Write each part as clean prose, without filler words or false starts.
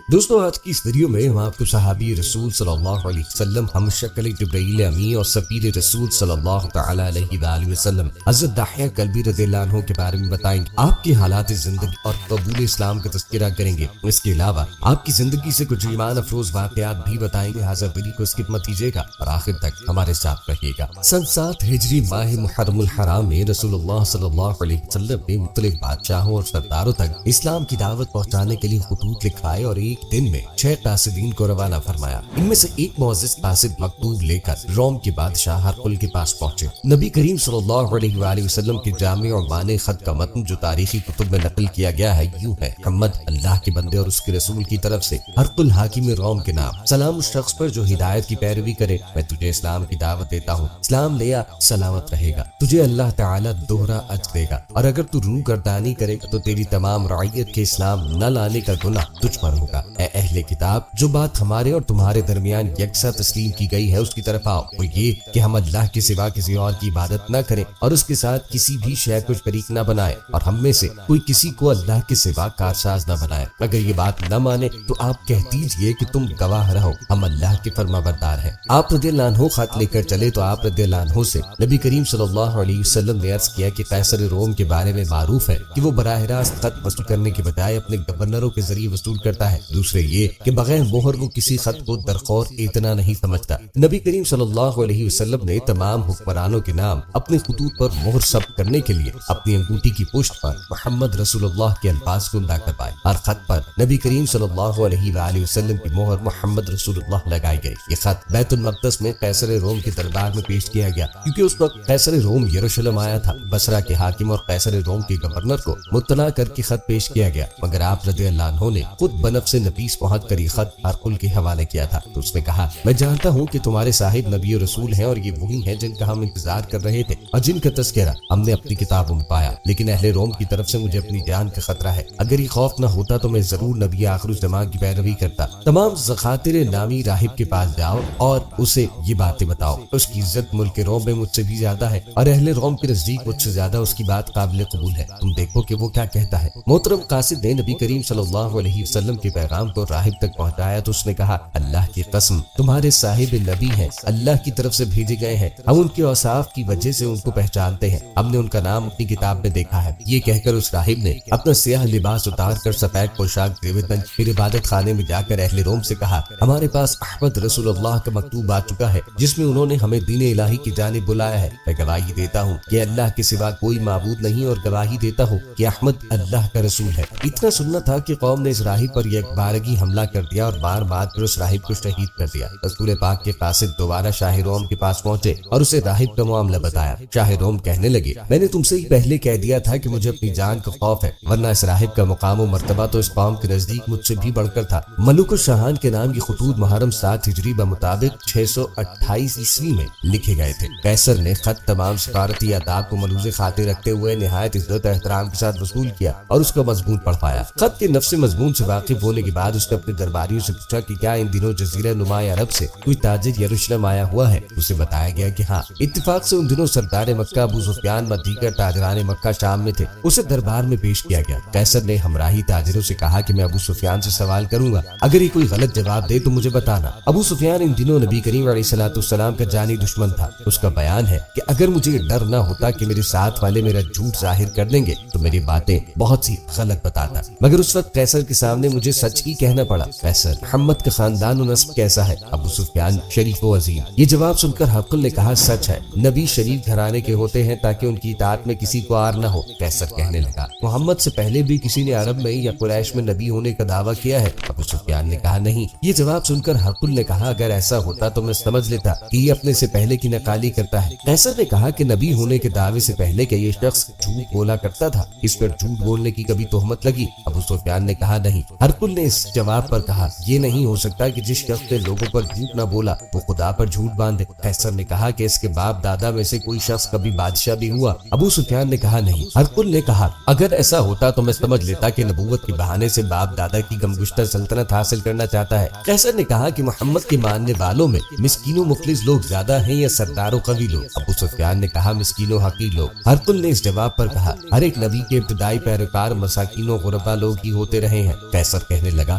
دوستوں آج کی اس ویڈیو میں ہم آپ کو صحابی رسول صلی اللہ علیہ وسلم ہم شکل جبرائیل امی اور سفیر رسول صلی اللہ تعالی علیہ وآلہ وسلم حضرت دحیہ کلبی رضی اللہ عنہ کے بارے میں بتائیں گے، آپ کی حالات زندگی اور قبول اسلام کا تذکرہ کریں گے۔ اس کے علاوہ آپ کی زندگی سے کچھ ایمان افروز واقعات بھی بتائیں گے۔ لہٰذا ویڈیو کو اسکپ مت کیجیے گا اور آخر تک ہمارے ساتھ رہیے گا۔ سن 7 ہجری ماہ محرم الحرام میں رسول اللہ صلی اللہ علیہ وسلم نے مختلف بادشاہوں اور سرداروں تک اسلام کی دعوت پہنچانے کے لیے خطوط لکھوائے اور ایک دن میں 6 قاصدین کو روانہ فرمایا۔ ان میں سے ایک معزز قاصد مکتوب لے کر روم کے بادشاہ ہرقل کے پاس پہنچے۔ نبی کریم صلی اللہ علیہ وآلہ وسلم کے جامع اور معنی خط کا متن جو تاریخی کتب میں نقل کیا گیا ہے یوں ہے: محمد اللہ کے بندے اور اس کے رسول کی طرف سے ہرقل حاکم روم کے نام، سلام اس شخص پر جو ہدایت کی پیروی کرے، میں تجھے اسلام کی دعوت دیتا ہوں، اسلام لیا سلامت رہے گا، تجھے اللہ تعالیٰ دوہرا اجر دے گا، اور اگر تو روح گردانی کرے گا تو تیری تمام رعیت کے اسلام نہ لانے کا گناہ تجھ پر ہوگا۔ اے اہل کتاب، جو بات ہمارے اور تمہارے درمیان یکساں تسلیم کی گئی ہے اس کی طرف آؤ، وہ یہ کہ ہم اللہ کے سوا کسی اور کی عبادت نہ کریں اور اس کے ساتھ کسی بھی شے کو شریک نہ بنائے، اور ہم میں سے کوئی کسی کو اللہ کے سوا کارساز نہ بنائے۔ اگر یہ بات نہ مانے تو آپ کہہ دیجئے کہ تم گواہ رہو، ہم اللہ کے فرما بردار ہیں۔ آپ رضی اللہ عنہ خط لے کر چلے تو آپ رضی اللہ عنہ سے نبی کریم صلی اللہ علیہ وسلم نے عرض کیا کہ قیصر روم کے بارے میں معروف ہے کہ وہ براہ راست خط وصول کرنے کے بجائے اپنے گورنروں کے ذریعے وصول کرتا ہے، دوسرے یہ کہ بغیر مہر وہ کسی خط کو درخور اتنا نہیں سمجھتا۔ نبی کریم صلی اللہ علیہ وسلم نے تمام حکمرانوں کے نام اپنے خطوط پر مہر ثبت کرنے کے لیے اپنی انگوٹھی کی پشت پر محمد رسول اللہ کے الفاظ کو ادا کروائے۔ ہر خط پر نبی کریم صلی اللہ علیہ وآلہ وسلم کی مہر محمد رسول اللہ لگائی گئی۔ یہ خط بیت المقدس میں قیصر روم کے دربار میں پیش کیا گیا، کیونکہ اس وقت قیصر روم یروشلم آیا تھا۔ بصرہ کے حاکم اور قیصر روم کے گورنر کو مطلع کر کے خط پیش کیا گیا، مگر آپ رضی اللہ عنہ نے خود بنفس نفیس پہنچ کر یہ خط ہرقل کے حوالے کیا تھا۔ تو اس نے کہا، میں جانتا ہوں کہ تمہارے صاحب نبی و رسول ہیں اور یہ وہی ہیں جن کا ہم انتظار کر رہے تھے اور جن کا تذکرہ ہم نے اپنی کتابوں میں پایا، لیکن اہل روم کی طرف سے مجھے اپنی جان کا خطرہ ہے۔ اگر یہ خوف نہ ہوتا تو میں ضرور نبی آخر الزمان کی پیروی کرتا۔ تمام زخاتر نامی راہب کے پاس جاؤ اور اسے یہ باتیں بتاؤ، اس کی عزت ملک روم میں مجھ سے بھی زیادہ ہے اور اہل روم کے نزدیک مجھ سے زیادہ اس کی بات قابل قبول ہے، تم دیکھو کہ وہ کیا کہتا ہے۔ محترم قاصد نے نبی کریم صلی اللہ علیہ وسلم کے پیغام کو راہب تک پہنچایا تو اس نے کہا، اللہ کی قسم تمہارے صاحب نبی ہیں، اللہ کی طرف سے بھیجے گئے ہیں، ہم ان کے اوصاف کی وجہ سے ان کو پہچانتے ہیں، ہم نے ان کا نام اپنی کتاب میں دیکھا ہے۔ یہ کہہ کر اس راہب نے اپنا سیاہ لباس اتار کر سفید پوشاک دیوبند پھر عبادت خانے میں جا کر اہل روم سے کہا، ہمارے پاس احمد رسول اللہ کا مکتوب آ چکا ہے جس میں انہوں نے ہمیں دین الہی کی جانب بلایا ہے۔ میں گواہی دیتا ہوں کہ اللہ کے سوا کوئی معبود نہیں اور گواہی دیتا ہوں کہ احمد اللہ کا رسول ہے۔ اتنا سننا تھا کہ قوم نے اس راہب پر یک بارگی حملہ کر دیا اور بار بار کر اس راہب کو شہید کر دیا۔ رسول پاک کے قاصد دوبارہ شاہ روم کے پاس پہنچے اور اسے راہب کا معاملہ بتایا۔ شاہ روم کہنے لگے، میں نے تم سے ہی پہلے کہہ دیا تھا کہ مجھے اپنی جان کا خوف ہے، ورنہ اس راہب کا مقام و مرتبہ تو اس قوم کے نزدیک مجھ سے بھی بڑھ کر تھا۔ ملوک الشاہان کے نام یہ خطوط محرم 7 ہجری بمطابق 628 عیسوی میں لکھے گئے تھے۔ قیصر نے خط تمام سفارتی آداب کو ملوز خاطر رکھتے ہوئے نہایت عزت و احترام کے ساتھ وصول کیا اور اس کا مضمون پڑھ پایا۔ خط کے نفس مضمون سے واقف ہونے کے بعد اس نے اپنے درباریوں سے پوچھا کہ کیا ان دنوں جزیرہ نما عرب سے کوئی تاجر یروشلم آیا ہوا ہے؟ اسے بتایا گیا کہ ہاں۔ اتفاق سے ان دنوں سردار مکہ ابو سفیان و دیگر تاجران مکہ شام میں تھے۔ اسے دربار میں پیش کیا گیا۔ قیصر نے ہمراہی تاجروں سے کہا کہ میں ابو سفیان سے سوال کروں گا، اگر یہ کوئی غلط جواب دے تو مجھے بتانا۔ ابو سفیان ان دنوں نبی کریم علیہ الصلوۃ والسلام کا جانی دشمن تھا۔ اس کا بیان ہے کہ اگر مجھے یہ ڈر نہ ہوتا کہ میرے ساتھ والے میرا جھوٹ ظاہر کر دیں گے تو میری باتیں بہت سی غلط بتاتا، مگر اس وقت قیصر کے سامنے مجھے سچ ہی کہنا پڑا۔ قیصر، محمد کا خاندان و نسب کیسا ہے؟ ابو سفیان، شریف و عظیم۔ یہ جواب سن کر ہرقل نے کہا، سچ ہے، نبی شریف گھرانے کے ہوتے ہیں تاکہ ان کی اطاعت میں کسی کو آر نہ ہو۔ قیصر کہنے لگا، محمد سے پہلے بھی کسی نے عرب میں یا قریش میں نبی ہونے کا دعویٰ کیا ہے؟ ابو سفیان نے کہا، نہیں۔ یہ جواب سن کر ہرقل نے کہا، اگر ایسا ہوتا تو میں سمجھ لیتا کہ یہ اپنے سے پہلے کی نقالی کرتا ہے۔ قیصر نے کہا کہ نبی ہونے کے دعوے سے پہلے کہ یہ شخص جھوٹ بولا کرتا تھا، اس پر جھوٹ بولنے کی کبھی تہمت لگی؟ ابو سفیان نے کہا، نہیں۔ ہرقل نے اس جواب پر کہا، یہ نہیں ہو سکتا کہ جس شخص نے لوگوں پر جھوٹ نہ بولا وہ خدا پر جھوٹ باندھے۔ قیصر نے کہا کہ اس کے باپ دادا میں سے کوئی شخص کبھی بادشاہ بھی ہوا؟ ابو سفیان نے کہا، نہیں۔ ہرقل نے کہا، اگر ایسا ہوتا تو میں سمجھ لیتا کہ نبوت کے بہانے سے باپ دادا کی گمگشتہ سلطنت حاصل کرنا چاہتا ہے۔ قیصر نے کہا کہ محمد کے ماننے والوں میں مسکین و مخلص لوگ زیادہ ہیں یا سردار و قوی لوگ؟ ابو سفیان نے کہا، مسکین و حقیر لوگ۔ ہرقل نے اس جواب پر کہا، ہر ایک نبی کے ابتدائی پیروکار مساکین و غربا لوگ ہی ہوتے رہے ہیں۔ قیصر کہنے لگا،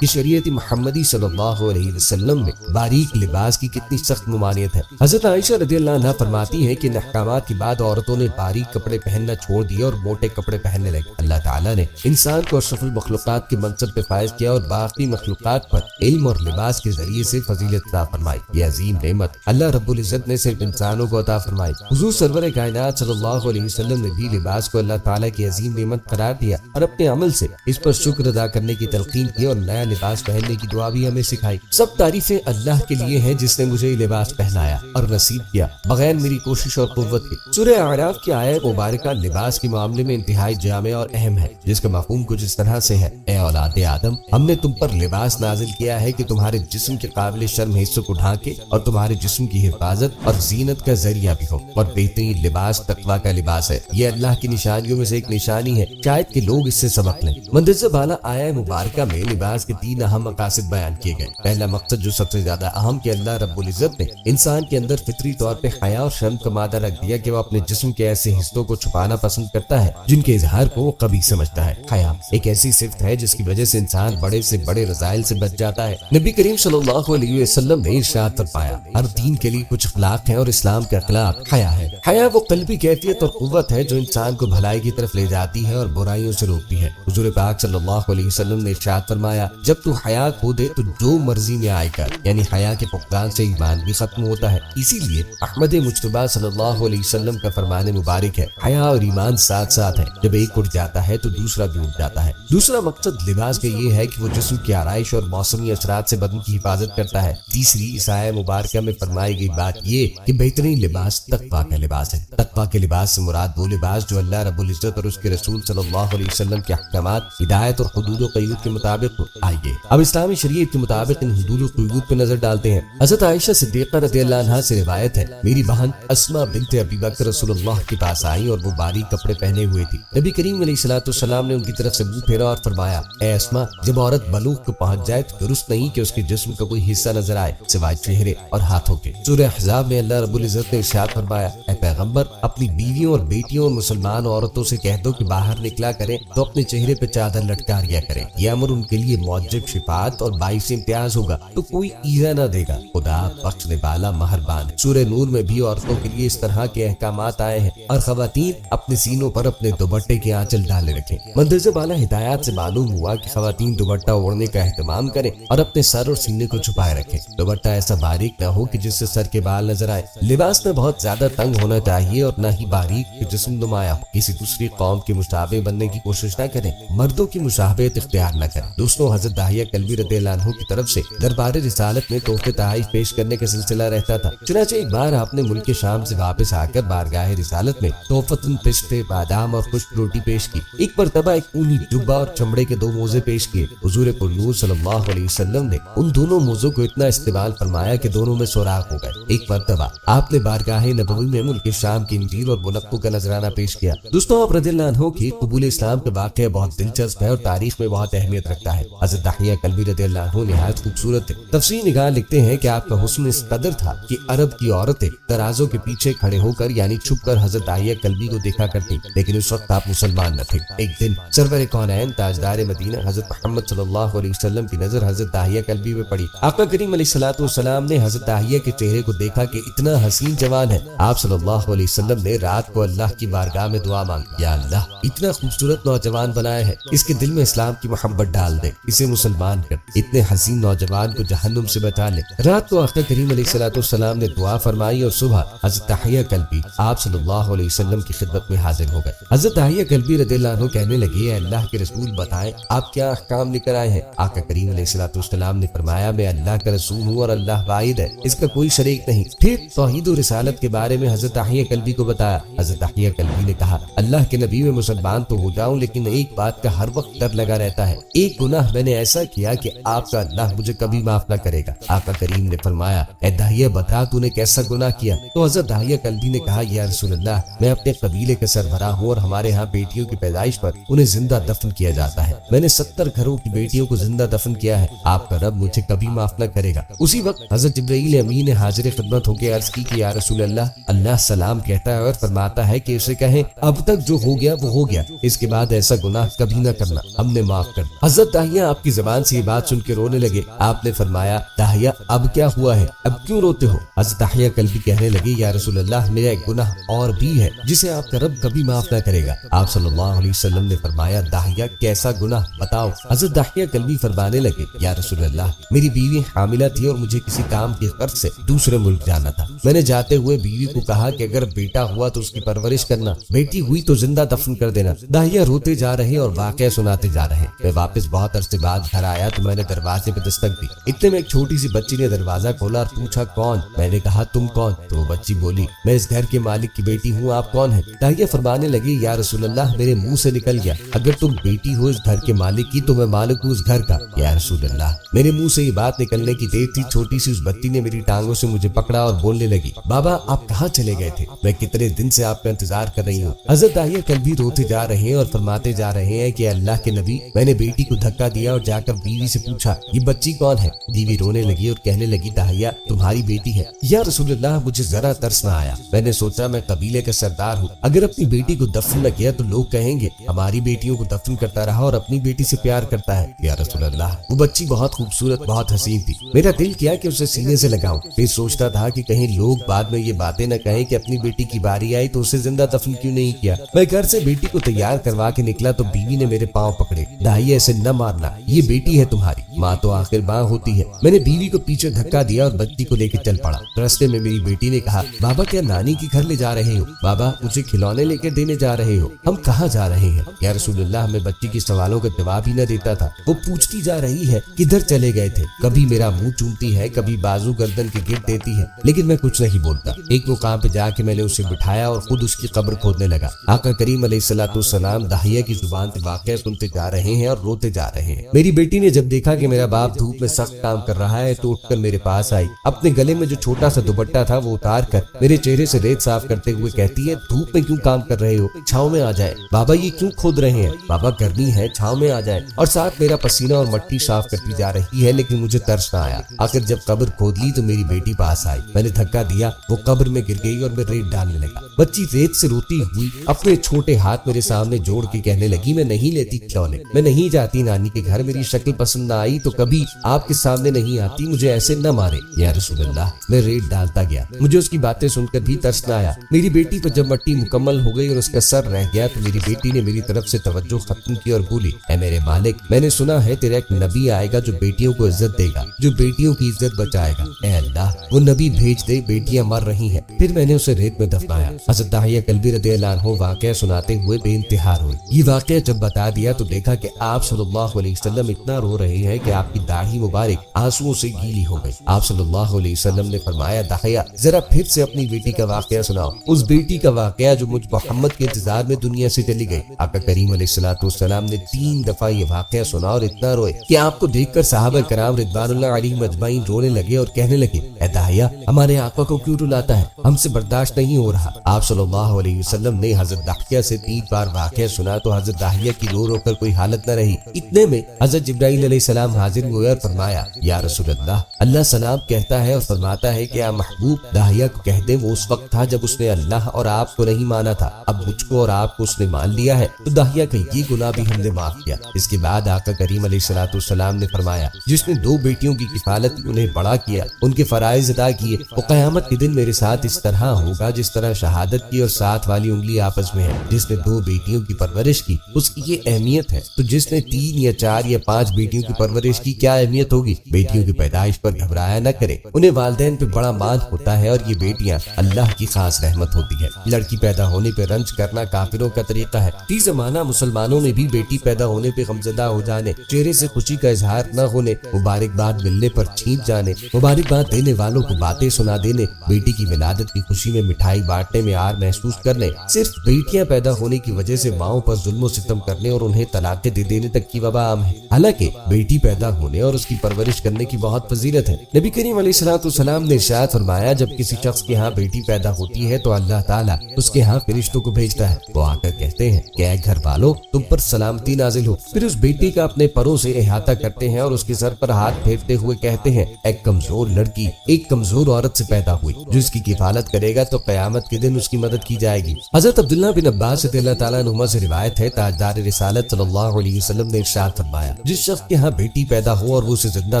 کہ شریعت محمدی صلی اللہ علیہ وسلم میں باریک لباس کی کتنی سخت ممانعت ہے۔ حضرت عائشہ رضی اللہ عنہا فرماتی ہیں کہ ان احکامات کے بعد عورتوں نے باریک کپڑے پہننا چھوڑ دیے اور موٹے کپڑے پہننے لگے۔ اللہ تعالیٰ نے انسان کو اشرف المخلوقات کے منصب پہ فائز کیا اور باقی مخلوقات پر علم اور لباس کے ذریعے سے فضیلت عطا فرمائی۔ یہ عظیم نعمت اللہ رب العزت نے صرف انسانوں کو عطا فرمائی۔ حضور سرور کائنات صلی اللہ علیہ وسلم نے بھی لباس کو اللہ تعالیٰ کی عظیم نعمت قرار دیا اور اپنے عمل سے اس پر شکر ادا کرنے کی تلقین کی اور نیا لباس پہننے کی دعا بھی ہمیں سکھائی۔ سب تعریفیں اللہ کے لیے ہیں جس نے مجھے لباس پہنایا اور نصیب کیا بغیر میری کوشش اور قوت کے۔ سورہ اعراف کی آیت مبارکہ لباس کے معاملے میں انتہائی جامع اور اہم ہے، جس کا مفہوم کچھ اس طرح سے ہے: اے اولاد آدم، ہم نے تم پر لباس نازل کیا ہے کہ تمہارے جسم کے قابل شرم حصوں کو ڈھانکے اور تمہارے جسم کی حفاظت اور زینت کا ذریعہ بھی ہو، اور بہترین لباس تقویٰ کا لباس ہے۔ یہ اللہ کی نشانیوں میں سے ایک نشانی ہے، شاید کہ لوگ اس سے سبق لیں۔ مندرجہ بالا آیہ مبارکہ میں لباس کے 3 اہم مقاصد بیان کیے گئے۔ پہلا مقصد جو سب سے زیادہ اہم کہ اللہ رب العزت نے انسان کے اندر فطری طور پہ حیا اور شرم کا مادہ رکھ دیا کہ وہ اپنے جسم کے ایسے حصوں کو چھپانا پسند کرتا ہے جن کے اظہار کو وہ قبیح سمجھتا ہے۔ حیا ایک ایسی صفت ہے جس کی وجہ سے انسان بڑے سے بڑے رذائل سے بچ جاتا ہے۔ نبی کریم صلی اللہ علیہ وسلم نے ارشاد فرمایا، ہر دین کے لیے کچھ اخلاق ہیں اور اسلام کے اخلاق حیا ہے۔ حیا وہ قلبی کیفیت اور قوت ہے جو انسان کو بھلائی کی طرف لے جاتی ہے اور برائیوں سے روکتی ہے۔ حضور پاک صلی اللہ علیہ وسلم نے ارشاد فرمایا، جب تو حیا کھو دے تو جو مرضی میں آئے کر، یعنی حیا کے فقدان سے ایمان بھی ختم ہوتا ہے۔ اسی لیے احمد مجتبی صلی اللہ علیہ وسلم کا فرمان مبارک ہے، حیا اور ایمان ساتھ ساتھ ہے، جب ایک اٹھ جاتا ہے تو دوسرا بھی اٹھ جاتا ہے۔ دوسرا مقصد لباس کا یہ ہے کہ وہ جسم کی آرائش اور موسمی اثرات سے بدن کی حفاظت کرتا ہے۔ تیسری اس آیہ مبارکہ میں فرمائی گئی بات یہ کہ بہترین لباس تقویٰ کا لباس ہے۔ تقویٰ کے لباس سے مراد وہ لباس جو اللہ رب العزت اور اس کے رسول صلی اللہ علیہ وسلم کے احکامات، ہدایت اور حدود و قیود کے مطابق ہو۔ آئیے اب اسلامی شریعت کے مطابق ان حدود و قیود پہ نظر ڈالتے ہیں۔ حضرت عائشہ صدیقہ رضی اللہ عنہا سے روایت ہے، میری بہن اسماء بنت ابی بکر رسول اللہ کے پاس آئی اور وہ باریک کپڑے پہنے ہوئے تھی۔ نبی کریم علیہ الصلوۃ والسلام نے ان کی طرف سے منہ پھیرا اور فرمایا، اے اسماء، جب عورت بلوغ کو پہنچ جائے تو درست نہیں کہ اس کے جسم کا کوئی حصہ نظر آئے سوائے چہرے اور ہاتھوں کے۔ سورہ احزاب میں اللہ رب العزت نے ارشاد فرمایا، اے پیغمبر، اپنی بیویوں اور بیٹیوں اور مسلمان عورتوں سے کہہ دو کہ باہر نکلا کریں تو اپنے چہرے پہ چادر لٹکا لیا کریں، یہ امر ان کے لیے موجب شفاعت اور باعث امتیاز ہوگا تو کوئی ایذا نہ دے گا، خدا بخشنے والا مہربان ہے۔ سورہ نور میں بھی عورتوں کے لیے اس طرح کے احکامات آئے ہیں، اور خواتین اپنے سینوں پر اپنے دوپٹے کے آنچل ڈالے رکھیں۔ مندرجہ بالا ہدایات سے معلوم ہوا کہ خواتین دوپٹہ اوڑھنے کا اہتمام کریں اور اپنے سر اور سینے کو چھپائے رکھیں۔ دوپٹہ ایسا باریک نہ ہو کہ جس سے سر کے بال نظر آئے۔ لباس نہ بہت زیادہ تنگ ہونا چاہیے اور نہ ہی باریک کہ جسم نمایاں ہو۔ کسی دوسری قوم کے مشابہ بننے کی کوشش نہ کریں، مردوں کی مشابہت اختیار نہ کریں۔ دوستوں، حضرت داہیہ کلبی رضی اللہ عنہ کی طرف سے دربار رسالت میں تحفے تحائف پیش کرنے کا سلسلہ رہتا تھا۔ چنانچہ ایک بار آپ نے ملک شام سے واپس آ کر بارگاہ رسالت میں تحفتاً پستے، بادام اور خشک روٹی پیش کی۔ ایک مرتبہ ایک اونی جبہ اور چمڑے کے 2 موزے پیش کیے۔ حضور پرنور صلی اللہ علیہ وسلم نے ان دونوں موزوں کو اتنا استعمال فرمایا کہ دونوں میں سوراخ ہو گئے۔ ایک مرتبہ آپ نے بارگاہ نبوی میں ملک شام کی انجیل اور منقو کا نذرانہ پیش کیا۔ دوستوں، آپ رضی اللہ عنہ کی قبول اسلام کا واقعہ بہت دلچسپ ہے اور تاریخ میں بہت اہمیت رکھتا ہے۔ حضرت داہیہ کلبی رضی اللہ عنہ نہایت خوبصورت تھے۔ تفسیر نگار لکھتے ہیں کہ آپ کا حسن اس قدر تھا کہ عرب کی عورتیں ترازوں کے پیچھے کھڑے ہو کر یعنی چھپ کر حضرت داہیہ کلبی کو دیکھا کرتی، لیکن اس وقت آپ مسلمان نہ تھے۔ ایک دن سرور کونین تاجدار مدینہ حضرت محمد صلی اللہ علیہ وسلم کی نظر حضرت داہیہ کلبی میں پڑی۔ آقا کریم علیہ الصلوۃ والسلام نے حضرت داہیہ کے چہرے کو دیکھا کہ اتنا حسین جوان ہے۔ آپ صلی اللہ علیہ وسلم نے رات کو اللہ کی بارگاہ میں دعا مانگی، یا اللہ، اتنا خوبصورت نوجوان بنایا ہے، اس کے دل میں اسلام کی محبت ڈال دے، اسے مسلمان کر، اتنے حسین نوجوان کو جہنم سے بچا لے۔ رات کو آقا کریم علیہ الصلوۃ والسلام نے دعا فرمائی اور صبح حضرت داہیہ کلبی آپ صلی اللہ علیہ وسلم کی خدمت میں حاضر ہو گئے۔ حضرت داہیہ کلبی رضی اللہ عنہ کہنے لگے، اے اللہ کے رسول، بتائیں آپ کیا احکام لے کر آئے ہیں؟ آقا کریم علیہ الصلوۃ والسلام نے فرمایا، میں اللہ کا رسول ہوں اور اللہ واحد ہے، اس کا کوئی شریک نہیں۔ پھر توحید و رسالت کے بارے میں حضرت داہیہ کلبی کو بتایا۔ حضرت داہیہ کلبی نے کہا، اللہ کے نبی، میں مسلمان تو ہو جاؤں لیکن ایک بات کا ہر وقت ڈر لگا رہتا ہے، ایک گناہ میں نے ایسا کیا کہ آپ کا اللہ مجھے کبھی معاف نہ کرے گا۔ آقا کریم نے فرمایا، اے داہیہ بتا تو نے کیسا گناہ کیا؟ تو حضرت داہیہ کلبی نے کہا، یا رسول اللہ، میں اپنے قبیلے کا سربراہ ہوں اور ہمارے ہاں بیٹیوں کی پیدائش پر انہیں زندہ دفن کیا جاتا ہے۔ میں نے 70 گھروں کی بیٹیوں کو زندہ دفن کیا ہے، آپ کا رب مجھے کبھی معاف نہ کرے گا۔ اسی وقت حضرت جبرائیل امین نے حاضر خدمت ہو کے عرض کی کہ یا رسول اللہ، اللہ سلام کہتا ہے اور فرماتا ہے کہ اسے کہیں اب تک جو ہو گیا وہ ہو گیا، اس کے بعد ایسا گناہ کبھی نہ کرنا، ہم نے معاف کر دیا۔ حضرت حضرت داہیہ آپ کی زبان سے یہ بات سن کے رونے لگے۔ آپ نے فرمایا داہیہ اب کیا ہوا ہے، اب کیوں روتے ہو؟ حضرت داہیہ کلبی کہنے لگے یا رسول اللہ میرا ایک گناہ اور بھی ہے جسے آپ کا رب کبھی معاف نہ کرے گا۔ آپ صلی اللہ علیہ وسلم نے فرمایا داہیہ کیسا گناہ بتاؤ؟ حضرت داہیہ کلبی فرمانے لگے یا رسول اللہ میری بیوی حاملہ تھی اور مجھے کسی کام کی غرض سے دوسرے ملک جانا تھا۔ میں نے جاتے ہوئے بیوی کو کہا کہ اگر بیٹا ہوا تو اس کی پرورش کرنا، بیٹی ہوئی تو زندہ دفن کر دینا۔ داہیہ روتے جا رہے اور واقعہ سناتے جا رہے۔ میں واپس بہت عرصے بعد گھر آیا تو میں نے دروازے پہ دستک دی۔ اتنے میں ایک چھوٹی سی بچی نے دروازہ کھولا اور پوچھا کون؟ میں نے کہا تم کون؟ تو وہ بچی بولی میں اس گھر کے مالک کی بیٹی ہوں، آپ کون ہیں؟ داہیہ فرمانے لگی یا رسول اللہ میرے منہ سے نکل گیا اگر تم بیٹی ہو اس گھر کے مالک کی تو میں مالک ہوں اس گھر کا۔ یا رسول اللہ میرے منہ سے یہ بات نکلنے کی دیر تھی چھوٹی سی اس بچی نے میری ٹانگوں سے مجھے پکڑا اور بولنے لگی بابا آپ کہاں چلے گئے تھے؟ میں کتنے دن سے آپ کا انتظار کر رہی ہوں۔ حضرت داہیہ کلبی روتے جا رہے ہیں اور فرماتے جا رہے ہیں کہ اللہ کے نبی میں نے بیٹی کو دھکا دیا اور جا کر بیوی سے پوچھا یہ بچی کون ہے؟ بیوی رونے لگی اور کہنے لگی داہیہ تمہاری بیٹی ہے۔ یا رسول اللہ مجھے ذرا ترس نہ آیا، میں نے سوچا میں قبیلے کا سردار ہوں، اگر اپنی بیٹی کو دفن نہ کیا تو لوگ کہیں گے ہماری بیٹیوں کو دفن کرتا رہا اور اپنی بیٹی سے پیار کرتا ہے۔ یا رسول اللہ وہ بچی بہت خوبصورت بہت حسین تھی، میرا دل کیا کہ اسے سینے سے لگاؤں، پھر سوچتا تھا کہ کہیں لوگ بعد میں یہ باتیں نہ کہیں کہ اپنی بیٹی کی باری آئی تو اسے زندہ دفن کیوں نہیں کیا۔ میں گھر سے بیٹی کو تیار کروا کے نکلا تو بیوی نے میرے پاؤں پکڑے، داہیہ ایسے نہ مارنا، یہ بیٹی ہے تمہاری، ماں تو آخر ماں ہوتی ہے۔ میں نے بیوی کو پیچھے دھکا دیا اور بچی کو لے کے چل پڑا۔ راستے میں میری بیٹی نے کہا بابا کیا نانی کے گھر لے جا رہے ہو؟ بابا مجھے کھلونے لے کے دینے جا رہے ہو؟ ہم کہاں جا رہے ہیں؟ یا رسول اللہ میں بچی کے سوالوں کا جواب ہی نہ دیتا تھا، وہ پوچھتی جا رہی ہے کدھر چلے گئے تھے، کبھی میرا منہ چومتی ہے کبھی بازو گردن کے گرد دیتی ہے، لیکن میں کچھ نہیں بولتا۔ ایک مقام پہ جا کے میں نے اسے بٹھایا اور خود اس کی قبر کھودنے لگا۔ آقا کریم علیہ الصلوۃ والسلام داہیہ کی زبان سے واقعہ سنتے جا رہے ہیں اور روتے جا رہے ہیں۔ میری بیٹی نے جب دیکھا کہ میرا باپ دھوپ میں سخت کام کر رہا ہے تو اٹھ کر میرے پاس آئی، اپنے گلے میں جو چھوٹا سا دوپٹہ تھا وہ اتار کر میرے چہرے سے ریت صاف کرتے ہوئے کہتی ہے دھوپ میں کیوں کام کر رہے ہو، چھاؤں میں آ جائے۔ بابا یہ کیوں کھود رہے ہیں؟ بابا گرمی ہے چھاؤں میں آ جائے۔ اور ساتھ میرا پسینہ اور مٹی صاف کرتی جا رہی ہے، لیکن مجھے ترس نہ آیا۔ آخر جب قبر کھود لی تو میری بیٹی پاس آئی، میں نے دھکا دیا، وہ قبر میں گر گئی اور میں ریت ڈالنے لگا۔ بچی ریت سے روتی ہوئی اپنے چھوٹے ہاتھ میرے سامنے جوڑ کے کہنے لگی میں نہیں لیتی کھلونے، میں نہیں جاتی نانی کے گھر، میری شکل پسند نہ آئی تو کبھی آپ کے سامنے نہیں آتی، مجھے ایسے نہ مارے۔ یا رسول اللہ میں ریت ڈالتا گیا، مجھے اس کی باتیں سن کر بھی ترس نہ آیا۔ میری بیٹی پر جب مٹی مکمل ہو گئی اور اس کا سر رہ گیا تو میری بیٹی نے میری طرف سے توجہ ختم کی اور بولی اے میرے مالک میں نے سنا ہے تیرا ایک نبی آئے گا جو بیٹیوں کو عزت دے گا، جو بیٹیوں کی عزت بچائے گا، اے اللہ وہ نبی بھیج دے، بیٹیاں مر رہی ہیں۔ پھر میں نے اسے ریت میں دفنایا۔ حضرت داہیہ کلبی رضی اللہ عنہ واقعہ سناتے ہوئے بے انتہا روئے۔ یہ واقعہ جب بتا دیا تو دیکھا کہ آپ صلی اللہ علیہ وسلم اتنا رو رہے ہیں کہ آپ کی داڑھی مبارک آنسوؤں سے گیلی ہو گئی۔ آپ صلی اللہ علیہ وسلم نے فرمایا داہیہ ذرا پھر سے اپنی بیٹی کا واقعہ سناؤ، اس بیٹی کا واقعہ جو مجھ محمد کے انتظار میں دنیا سے چلی گئی۔ آقا کریم علیہ الصلوۃ والسلام نے 3 دفعہ یہ واقعہ سنا اور اتنا روئے کہ آپ کو دیکھ کر صحابہ کرام رضوان اللہ علیہم اجمعین رونے لگے اور کہنے لگے اے داہیہ ہمارے آقا کو کیوں رلاتا ہے، ہم سے برداشت نہیں ہو رہا۔ آپ صلی اللہ علیہ وسلم نے حضرت داہیہ سے 3 بار واقعہ سنا تو حضرت داہیہ کی رو رو کر کوئی حالت نہ رہی۔ اتنے میں حضرت جبرائیل علیہ السلام حاضر ہوئے اور فرمایا یا رسول اللہ سلام کہتا ہے اور فرماتا ہے کہ یا محبوب داہیہ کو کہہ دیں وہ اس وقت تھا جب اس نے اللہ اور آپ کو نہیں مانا تھا، اب مجھ کو اور آپ کو اس نے مان لیا ہے تو داہیہ کا یہ گناہ بھی ہم نے معاف کیا۔ اس کے بعد آقا کریم علیہ الصلوۃ والسلام نے فرمایا جس نے 2 بیٹیوں کی کفالت انہیں بڑا کیا، ان کے فرائض ادا کیے، وہ قیامت کے دن میرے ساتھ اس طرح ہوگا جس طرح شہادت کی اور ساتھ والی انگلی آپس میں ہے۔ جس نے 2 بیٹیوں کی پرورش کی اس کی یہ اہمیت ہے، تو جس نے 3 یا 4 یا 5 بیٹیوں کی پرورش کی کیا اہمیت ہوگی۔ بیٹیوں کی پیدائش پر گھبرایا نہ کرے، انہیں والدین پہ بڑا مان ہوتا ہے اور یہ بیٹیاں اللہ کی خاص رحمت ہوتی ہے۔ لڑکی پیدا ہونے پہ رنج کرنا کافروں کا طریقہ ہے، فی زمانہ مسلمانوں میں بھی بیٹی پیدا ہونے پہ غمزدہ ہو جانے، چہرے سے خوشی کا اظہار نہ ہونے، مبارکباد ملنے پر چھینپ جانے، مبارکباد دینے والوں کو باتیں سنا دینے، بیٹی کی ولادت کی خوشی میں مٹھائی بانٹنے میں آر محسوس کرنے، صرف بیٹیاں پیدا ہونے کی وجہ سے ماؤں پر ظلم و ستم کرنے اور انہیں طلاقیں دے دینے تک کی وبا عام ہے۔ حالانکہ بیٹی پیدا ہونے اور اس کی پرورش کرنے کی بہت فضیلت ہے۔ نبی کریم علیہ الصلوۃ والسلام نے ارشاد فرمایا جب کسی شخص کے ہاں بیٹی پیدا ہوتی ہے تو اللہ تعالیٰ اس کے ہاں فرشتوں کو بھیجتا ہے، وہ آ کر کہتے ہیں کہ اے گھر والو تم پر سلامتی نازل ہو، پھر اس بیٹی کا اپنے پروں سے احاطہ کرتے ہیں اور اس کے سر پر ہاتھ پھیرتے ہوئے کہتے ہیں ایک کمزور لڑکی ایک کمزور عورت سے پیدا ہوئی، جو اس کی کفالت کرے گا تو قیامت کے دن اس کی مدد کی جائے گی۔ حضرت عبداللہ بن عباس رضی اللہ تعالیٰ عنہما سے روایت ہے تاجدار رسالت صلی اللہ علیہ وسلم نے ارشاد فرمایا جس شخص کے ہاں بیٹی پیدا ہو اور وہ اسے زندہ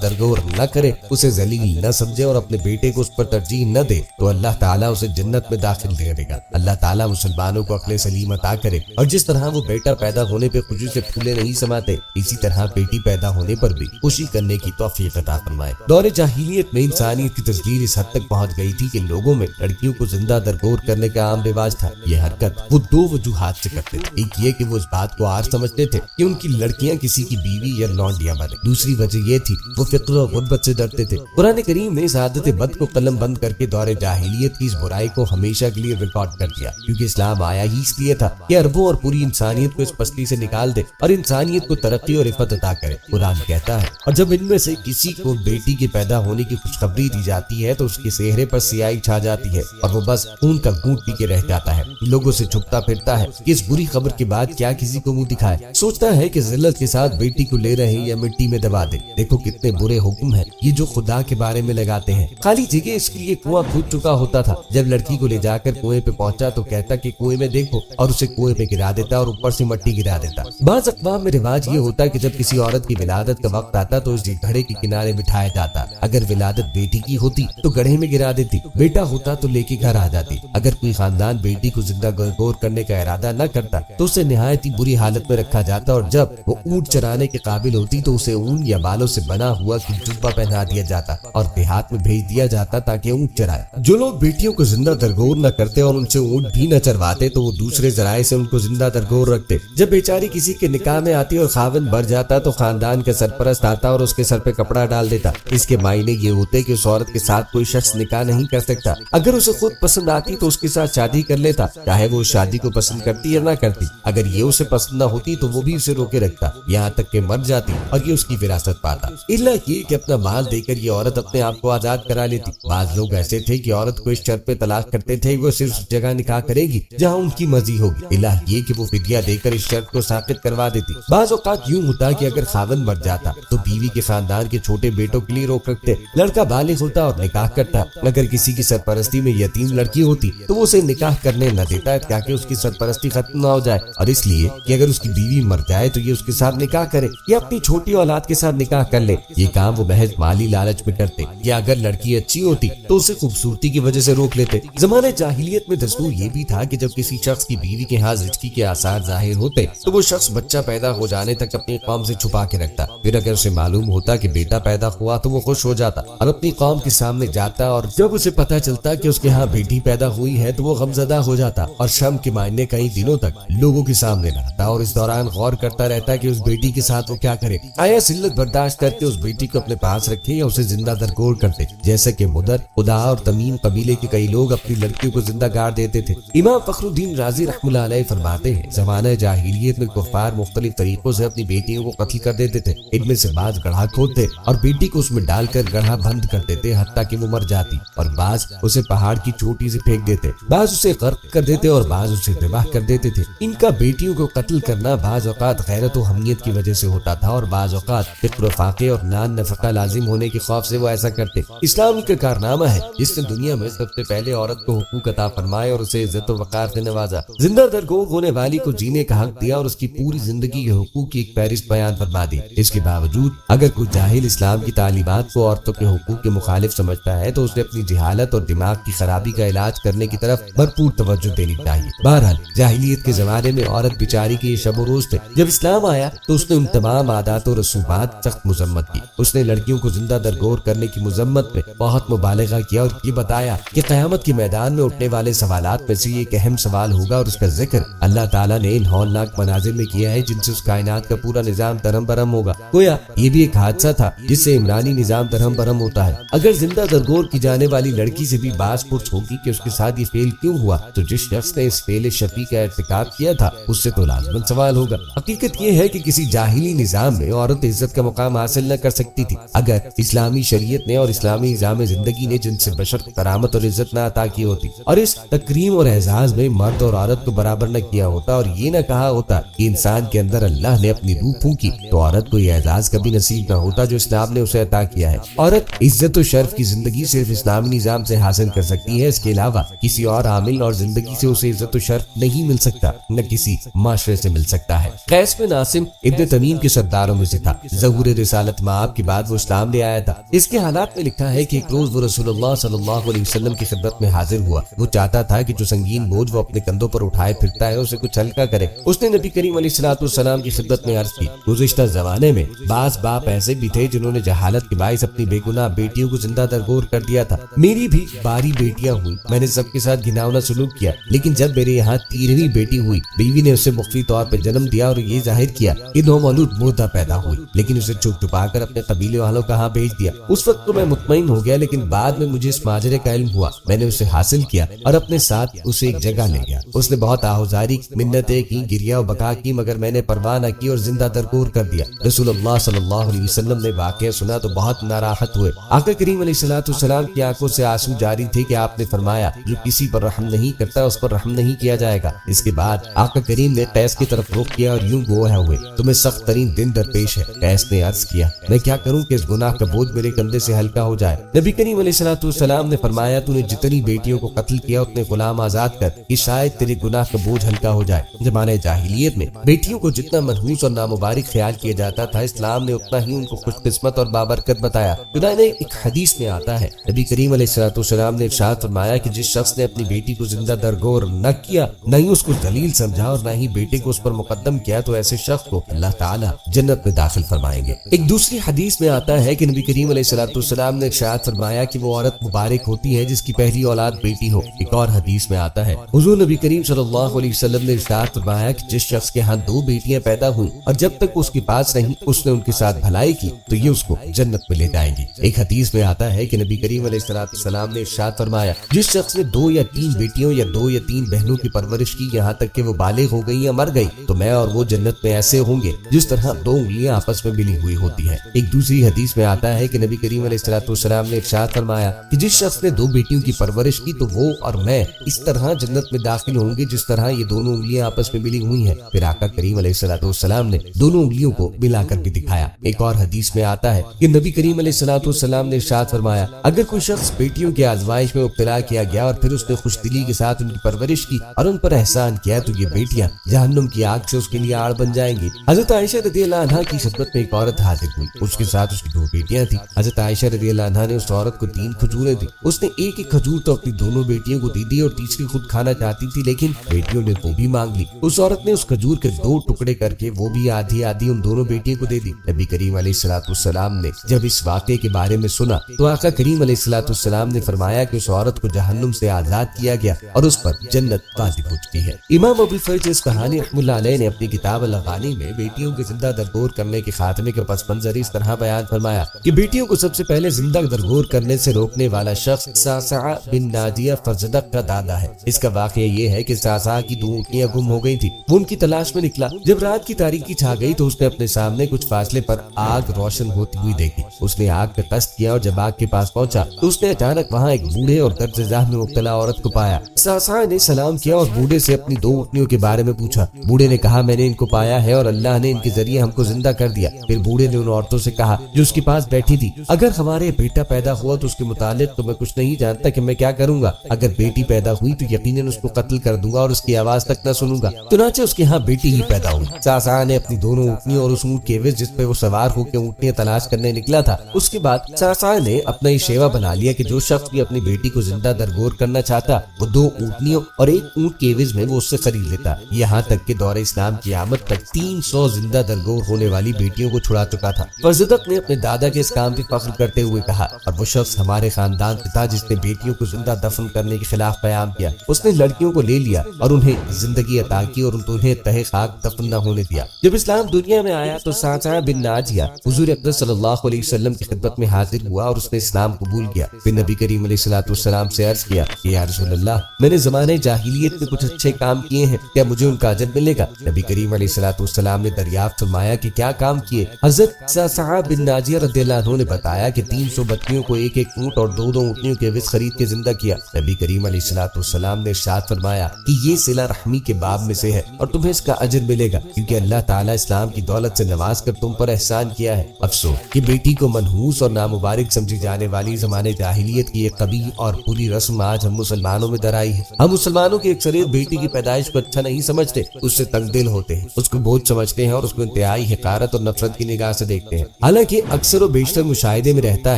درگور نہ کرے، اسے ذلیل نہ سمجھے اور اپنے بیٹے کو اس پر ترجیح نہ دے تو اللہ تعالیٰ اسے جنت میں داخل کرے گا۔ اللہ تعالیٰ مسلمانوں کو عقل سلیم عطا کرے، اور جس طرح وہ بیٹا پیدا ہونے پہ خوشی سے پھولے نہیں سماتے، اسی طرح بیٹی پیدا ہونے پر بھی خوشی کرنے کی توفیق عطا فرمائے۔ دور جاہلیت میں انسانیت کی تسخیر اس حد تک پہنچ گئی تھی کہ لوگوں میں لڑکیوں کو زندہ درگور کرنے کا عام رواج تھا۔ یہ حرکت وہ دو وجوہات سے کرتے تھے، ایک یہ کہ وہ اس بات کو عار سمجھتے تھے کہ ان کی لڑکیاں کسی کی بیوی یا لونڈیاں بنے، دوسری وجہ یہ تھی وہ فقر و غربت سے ڈرتے تھے۔ قرآن کریم نے اس عادت بد کو قلم بند کر کے دور جاہلیت کی اس برائی کو ہمیشہ کے لیے ریکارڈ کر دیا، کیونکہ اسلام آیا ہی اس لیے تھا کہ عربوں اور پوری انسانیت کو اس پستی سے نکال دے اور انسانیت کو ترقی اور عفت عطا کرے۔ قرآن کہتا ہے اور جب ان میں سے کسی کو بیٹی کے پیدا ہونے کی خوشخبری دی جاتی ہے تو اس کے چہرے پر سیاہی چھا جاتی ہے اور وہ بس خون کا گھونٹ پی کے رہ جاتا ہے، لوگوں سے چھپتا پھرتا ہے کہ اس بری خبر کے بعد کیا کسی کو منہ دکھائے، سوچتا ہے کہ ذلت کے ساتھ بیٹی کو لے رہے یا مٹی میں دبا دے۔ دیکھو کتنے برے حکم ہیں یہ جو خدا کے بارے میں لگاتے ہیں۔ خالی جگہ اس کے لیے کنواں کھود چکا ہوتا تھا، جب لڑکی کو لے جا کر کنویں پہ پہنچا تو کہتا کہ کنویں میں دیکھو، اور اسے کنویں پہ گرا دیتا اور اوپر سے مٹی گرا دیتا۔ بعض اقوام میں رواج یہ ہوتا کہ جب کسی عورت کی ولادت کا وقت آتا تو اسے گھڑے کے کنارے بٹھایا جاتا، اگر ولادت بیٹی کی ہوتی تو گڑھے میں گرا دیتی، بیٹا ہوتا تو لے کے گھر آ جاتی۔ اگر کوئی خاندان بیٹی کو زندہ گور کرنے کا ارادہ نہ کرتا تو اسے نہایت ہی بری حالت میں رکھا جاتا، اور جب وہ اونٹ چرانے کے قابل ہوتی تو اسے اون یا بالوں سے بنا ہوا جبہ پہنا دیا جاتا اور دیہات میں بھیج دیا جاتا تاکہ اونٹ چرائے۔ جو لوگ بیٹیوں کو زندہ درگور نہ کرتے اور ان سے اونٹ بھی نہ چرواتے تو وہ دوسرے ذرائع سے ان کو زندہ درگور رکھتے۔ جب بیچاری کسی کے نکاح میں آتی اور خاوند مر جاتا تو خاندان کا سرپرست آتا اور اس کے سر پہ کپڑا ڈال دیتا۔ اس کے معنی یہ ہوتے کہ اس عورت کے ساتھ کوئی شخص نکاح نہیں کر سکتا، اگر اسے خود پسند آتی تو اس کے ساتھ شادی کر لیتا، چاہے وہ شادی کو پسند کرتی یا نہ کرتی۔ اگر یہ اسے پسند نہ ہوتی تو وہ بھی اسے روکے رکھتا یہاں تک کہ مر جاتی اور یہ اس کی وراثت پاتا، الا یہ کہ اپنا مال دے کر یہ عورت اپنے آپ کو آزاد کرا لیتی۔ بعض لوگ ایسے تھے کہ عورت کو اس شرط پہ طلاق کرتے تھے وہ صرف اس جگہ نکاح کرے گی جہاں ان کی مرضی ہوگی، الا یہ کہ وہ فدیہ دے کر اس شرط کو ساقط کروا دیتی۔ بعض اوقات یوں ہوتا کہ اگر خاوند مر جاتا تو بیوی کے خاندان کے چھوٹے بیٹوں کے لیے روک رکھتے، لڑکا بالغ ہوتا اور نکاح کرتا۔ اگر کسی کی سرپرستی میں یتیم لڑکی ہوتی تو وہ اسے نکاح کرنے نہ دیتا تاکہ اس کی سرپرستی ختم نہ ہو جائے، اور اس لیے کہ اگر اس کی بیوی مر جائے تو یہ اس کے ساتھ نکاح کرے یا اپنی چھوٹی اولاد کے ساتھ نکاح کر لے۔ یہ کام وہ محض مالی لالچ میں کرتے، یا اگر لڑکی اچھی ہوتی تو اسے خوبصورتی کی وجہ سے روک لیتے۔ زمانہ جاہلیت میں دستور یہ بھی تھا کہ جب کسی شخص کی بیوی کے ہاں زچگی کے آثار ظاہر ہوتے تو وہ شخص بچہ پیدا ہو جانے تک اپنی قوم سے چھپا کے رکھتا، پھر اگر اسے معلوم ہوتا کہ بیٹا پیدا ہوا تو وہ خوش ہو جاتا اور اپنی قوم کے سامنے جاتا، اور جب اسے پتہ چلتا کہ اس کے ہاں بیٹی پیدا ہوئی ہے تو وہ غمزدہ ہو جاتا اور شرم کے معنی کئی دنوں تک لوگوں کے سامنے رہتا اور اس دوران غور کرتا رہتا کہ اس بیٹی کے ساتھ وہ کیا کرے، آیا ذلت برداشت کرتے اس بیٹی کو اپنے پاس رکھے یا اسے زندہ درگور کرتے، جیسا کہ مدر، خدا اور تمیم قبیلے کے کئی لوگ اپنی لڑکیوں کو زندہ گاڑ دیتے تھے۔ امام فخر الدین رازی رحمۃ اللہ علیہ فرماتے ہیں زمانہ جاہلیت میں کفار مختلف طریقوں سے اپنی بیٹیوں کو قتل کر دیتے تھے، ان میں سے بعض گڑھا کھودتے اور بیٹی کو اس میں ڈال کر گڑھا بند کر دیتے حتیٰ کہ وہ مر جاتی، اور بعض اسے پہاڑ کی چوٹی سے پھینک دیتے، بعض اسے غرق کر دیتے اور بعض اسے ذبح کر دیتے تھے۔ ان کا بیٹیوں کو قتل کرنا بعض اوقات غیرت و حمیت کی وجہ سے ہوتا تھا اور بعض اوقات فقر و فاقے اور نان نفقہ لازم ہونے کے خوف سے وہ ایسا کرتے۔ اسلام کا کارنامہ ہے جس نے دنیا میں سب سے پہلے عورت کو حقوق عطا فرمائے اور اسے عزت و وقار سے نوازا، زندہ درگور ہونے والی کو جینے کا حق دیا اور اس کی پوری زندگی کے حقوق کی ایک فہرست بیان فرما دی۔ اس کے باوجود اگر کوئی جاہل اسلام کی تعلیمات کو عورتوں کے حقوق کے مخالف سمجھتا ہے تو اسے اپنی جہالت اور دماغ کی خرابی کا علاج کرنے کی طرف بھرپور توجہ دینی چاہیے۔ بہرحال جاہلیت کے زمانے میں عورت بیچاری کے یہ شب و روز تھے، جب اسلام آیا تو اس نے ان تمام عادات و رسومات سخت مذمت کی۔ اس نے لڑکیوں کو زندہ درگور کرنے کی مذمت میں بہت مبالغہ کیا اور یہ بتایا کہ قیامت کے میدان میں اٹھنے والے سوالات میں سے یہ ایک اہم سوال ہوگا اور اس کا ذکر اللہ تعالیٰ نے ان ہولناک مناظر میں کیا ہے جن سے اس کائنات کا پورا نظام درہم برہم ہوگا۔ گویا یہ بھی ایک حادثہ تھا جس سے عمرانی نظام درہم برہم ہوتا ہے۔ اگر زندہ درگور کی جانے والی لڑکی سے بھی باز پرس ہوگی کہ اس کے ساتھ یہ فعل کیوں ہوا تو جس شخص نے اس فعل شفیع کا ارتکاب کیا تھا اس سے تو لازماً سوال ہوگا۔ حقیقت یہ ہے کہ کسی جاہلی نظام میں عورت عزت کا مقام حاصل نہ کر سکتی تھی۔ اگر اسلامی شریعت نے اور اسلامی نظام زندگی نے جن سے بشر کرامت اور عزت نہ عطا کی ہوتی اور اس تکریم اور اعزاز میں مرد اور عورت کو برابر نہ کیا ہوتا اور یہ نہ کہا ہوتا کہ انسان کے اندر اللہ نے اپنی روح پھونکی تو عورت کو یہ اعزاز کبھی نصیب نہ ہوتا جو اسلام نے اسے عطا کیا ہے۔ عورت عزت و شرف کی زندگی صرف اسلامی نظام سے حاصل کر سکتی ہے، اس کے علاوہ کسی اور عامل اور زندگی سے اسے عزت و شرف نہیں مل سکتا، نہ کسی معاشرے سے مل سکتا ہے۔ قیس بن عاصم ابن تمیم کے سرداروں میں سے تھا۔ ظہور رسالت مآب کے بعد وہ اسلام لے آیا تھا۔ اس کے حالات میں لکھا ہے کہ ایک روز وہ رسول اللہ صلی اللہ علیہ وسلم کی خدمت میں حاضر ہوا۔ وہ چاہتا تھا کہ جو سنگین بوجھ وہ اپنے کندھوں پر اٹھائے پھرتا ہے اسے کچھ ہلکا کرے۔ اس نے نبی کریم علیہ الصلوۃ والسلام کی خدمت میں عرض کی، گزشتہ زمانے میں بعض باپ ایسے بھی تھے جنہوں نے جہالت کے باعث اپنی بے گناہ بیٹیوں کو زندہ درگور کر دیا تھا۔ میری بھی 12 بیٹیاں ہوئی، میں نے سب کے ساتھ گھناؤنا سلوک کیا، لیکن جب میرے یہاں 13ویں بیٹی ہوئی، بیوی نے اسے مخفی طور پر جنم دیا اور یہ ظاہر کیا کہ نومولود مردہ پیدا ہوئی، لیکن اسے چھپ چھپا کر اپنے قبیلے والوں کا ہاں بھیج دیا۔ اس وقت تو میں مطمئن ہو گیا، لیکن بعد میں مجھے اس ماجرے کا علم ہوا۔ میں نے اسے حاصل کیا اور اپنے ساتھ اسے ایک جگہ لے گیا۔ اس نے بہت آہوزاری منتیں کی، گریا و بکا کی، مگر میں نے پرواہ نہ کی اور زندہ درگور کر دیا۔ رسول اللہ صلی اللہ علیہ وسلم نے واقعہ سنا تو بہت ناراحت ہوئے۔ آقا کریم علیہ الصلوۃ والسلام کی آنکھوں سے آنسو جاری تھے کہ آپ نے فرمایا، جو کسی پر رحم نہیں کرتا اس پر رحم نہیں کیا جائے گا۔ اس کے بعد آقا کریم نے قیس کی طرف رخ کیا اور یوں گویا ہوئے، تمہیں سخت ترین دن درپیش ہے۔ قیس نے عرض کیا، میں کیا کروں کہ اس گناہ کا بوجھ میرے کندھے سے ہلکا ہو جائے۔ نبی کریم علیہ الصلوۃ والسلام نے فرمایا، تو نے جتنی بیٹیوں کو قتل کیا اتنے غلام آزاد کر کہ شاید تیرے گناہ کا بوجھ ہلکا ہو جائے۔ زمانہ جاہلیت میں بیٹیوں کو جتنا منحوس اور نامبارک خیال کیا جاتا تھا، اسلام نے اتنا ہی ان کو خوش قسمت اور بابرکت بتایا۔ چنانچہ ایک حدیث میں آتا ہے، نبی کریم علیہ الصلوۃ والسلام نے ارشاد فرمایا کہ جس شخص نے اپنی بیٹی کو زندہ درگور نہ کیا، نہ ہی اس کو ذلیل سمجھا اور نہ ہی بیٹے کو اس پر مقدم کیا، تو ایسے شخص کو اللہ تعالیٰ جنت میں داخل فرمائیں گے۔ ایک دوسری حدیث میں آتا ہے کہ نبی کریم علیہ الصلوۃ والسلام نے ارشاد فرمایا کہ وہ عورت مبارک ہوتی ہے جس کی پہلی اولاد بیٹی ہو۔ ایک اور حدیث میں آتا ہے، حضور نبی کریم صلی اللہ علیہ وسلم نے ارشاد فرمایا کہ جس شخص کے ہاں 2 بیٹیاں پیدا ہوئیں اور جب تک اس کے پاس رہیں اس نے ان کے ساتھ بھلائی کی تو یہ اس کو جنت میں لے جائیں گی۔ ایک حدیث میں آتا ہے کہ نبی کریم علیہ الصلوۃ والسلام نے ارشاد فرمایا، جس شخص نے 2 یا 3 بیٹیوں یا 2 یا 3 بہنوں کی پرورش کی یہاں تک کہ وہ بالغ ہو گئی یا مر گئی، تو میں اور وہ جنت میں ایسے ہوں گے جس طرح 2 انگلیاں آپس میں ملی ہوئی ہوتی ہیں۔ ایک دوسری حدیث میں آتا ہے کہ نبی کریم علیہ الصلوۃ والسلام نے ارشاد فرمایا کہ جس شخص نے 2 بیٹیوں کی پرورش کی تو وہ اور میں اس طرح جنت میں داخل ہوں گے جس طرح یہ دونوں انگلیاں آپس میں ملی ہوئی ہیں۔ پھر آقا کریم علیہ الصلوۃ والسلام نے دونوں انگلیوں کو ملا کر بھی دکھایا۔ ایک اور حدیث میں آتا ہے کہ نبی کریم علیہ الصلوۃ والسلام نے ارشاد فرمایا، اگر کوئی شخص بیٹیوں کے آزمائش میں مبتلا کیا گیا اور پھر اس نے خوش دلی کے ساتھ ان کی پرورش کی اور ان پر احسان کیا تو یہ بیٹیاں جہنم کی آگ سے اس کے لیے آڑ بن جائیں گی۔ حضرت عائشہ رضی اللہ عنہا کی خدمت میں ایک عورت حاضر ہوئی، اس کے ساتھ اس کی 2 بیٹیاں تھیں۔ حضرت عائشہ رضی اللہ عنہا نے اس عورت کو 3 کھجوریں دی۔ اس نے ایک کھجور تو اپنی دونوں بیٹیوں کو دے دی اور تیسری خود کھانا چاہتی تھی، لیکن بیٹیوں نے وہ بھی مانگ لی۔ اس عورت نے اس کھجور کے 2 ٹکڑے کر کے وہ بھی آدھی آدھی ان دونوں بیٹیوں کو دے دی۔ نبی کریم علیہ الصلوۃ والسلام نے جب اس واقعے کے بارے میں سنا تو آقا کریم علیہ الصلوۃ والسلام نے فرمایا کہ اس عورت کو جہنم سے آزاد کیا گیا اور اس پر جنت واجب ہو چکی ہے۔ امام ابو الفرج اصفہانی رحمۃ اللہ علیہ نے اپنی کتاب الاغانی میں بیٹیوں کے زندہ درگور کرنے کے خاتمے کے پس منظر اس طرح بیان فرمایا کہ بیٹیوں کو سب سے پہلے زندہ درگور کرنے سے روکنے والا شخص صعصع بن نادیہ فرزدق کا دادا ہے۔ اس کا واقعہ یہ ہے کہ صعصع کی 2 اونٹنیاں گم ہو گئی تھی۔ وہ ان کی تلاش میں نکلا، جب رات کی تاریکی چھا گئی تو اس نے اپنے سامنے کچھ فاصلے پر آگ روشن ہوتی ہوئی دیکھی۔ اس نے آگ کا قصد کیا اور جب آگ کے پاس پہنچا تو اس نے اچانک وہاں ایک بوڑھے اور درد زاہ میں مبتلا عورت کو پایا۔ صعصع نے سلام کیا اور بوڑھے سے اپنی 2 اونٹنیوں کے بارے میں پوچھا۔ بوڑھے نے کہا، میں نے ان کو پایا ہے اور اللہ نے ان کے ذریعے ہم کو زندہ کر دیا۔ پھر بوڑھے نے ان عورتوں سے کہا جو اس کے پاس بیٹھی تھی، اگر ہمارے بیٹا پیدا ہوا تو اس کے متعلق تو میں کچھ نہیں جانتا کہ میں کیا کروں گا، اگر بیٹی پیدا ہوئی تو یقیناً اس کو قتل کر دوں گا اور اس کی آواز تک نہ سنوں گا۔ چنانچہ اس کے ہاں بیٹی ہی پیدا ہوئی۔ صعصع نے اپنی دونوں اونٹنیوں اور اس اونٹ کے عوض جس پہ وہ سوار ہو کے اونٹنیاں تلاش کرنے نکلا تھا، اس کے بعد صعصع نے اپنا یہ شیوا بنا لیا کہ جو شخص بھی اپنی بیٹی کو زندہ درگور کرنا چاہتا وہ 2 اونٹنیوں اور 1 اونٹ کے عوض میں وہ اس سے خرید لیتا، یہاں تک کہ دور اسلام کی آمد تک 300 زندہ درگور ہونے والی بیٹیوں کو چھڑا چکا تھا۔ فرزدق نے اپنے دادا کے اس کام پہ فخر کرتے ہوئے کہا، اور وہ شخص ہمارے خاندان سے تھا جس نے بیٹیوں کو زندہ دفن کرنے کے خلاف قیام کیا۔ اس نے لڑکیوں کو لے لیا اور انہیں زندگی عطا کی اور انہیں تہہ خاک دفن نہ ہونے دیا۔ جب اسلام دنیا میں آیا تو صعصع بن ناجیہ حضور اقدس صلی اللہ علیہ وسلم کی خدمت میں حاضر ہوا اور اس نے اسلام قبول کیا۔ پھر نبی کریم علیہ الصلوۃ والسلام سے عرض کیا کہ یا رسول اللہ، میں نے زمانے جاہلیت میں کچھ اچھے کام کیے ہیں، کیا مجھے ان کا اجر ملے گا؟ نبی کریم علیہ الصلوۃ والسلام نے دریافت فرمایا کہ کیا کام کیے؟ حضرت صعصع بن ناجیہ رضی اللہ عنہ نے بتایا کہ 300 بچیوں کو 1 اونٹ اور 2 اونٹنیوں کے عوض خرید کے زندہ کیا۔ نبی کریم علیہ الصلوۃ والسلام نے ارشاد فرمایا کہ یہ صلہ رحمی کے باب میں سے ہے اور تمہیں اس کا اجر ملے گا، کیونکہ اللہ تعالیٰ اسلام کی دولت سے نواز کر تم پر احسان کیا ہے۔ افسوس کہ بیٹی کو منحوس اور نامبارک سمجھی جانے والی زمانے جاہلیت کی ایک قبیح اور بری رسم آج ہم مسلمانوں میں درائی ہے۔ ہم مسلمانوں کی اکثریت بیٹی کی پیدائش کو اچھا نہیں سمجھتے، اس سے تنگ دل ہوتے ہیں، اس کو بوجھ سمجھتے سمجھتے ہیں اور اس کو انتہائی حقارت اور نفرت کی نگاہ سے دیکھتے ہیں۔ حالانکہ اکثر و بیشتر مشاہدے میں رہتا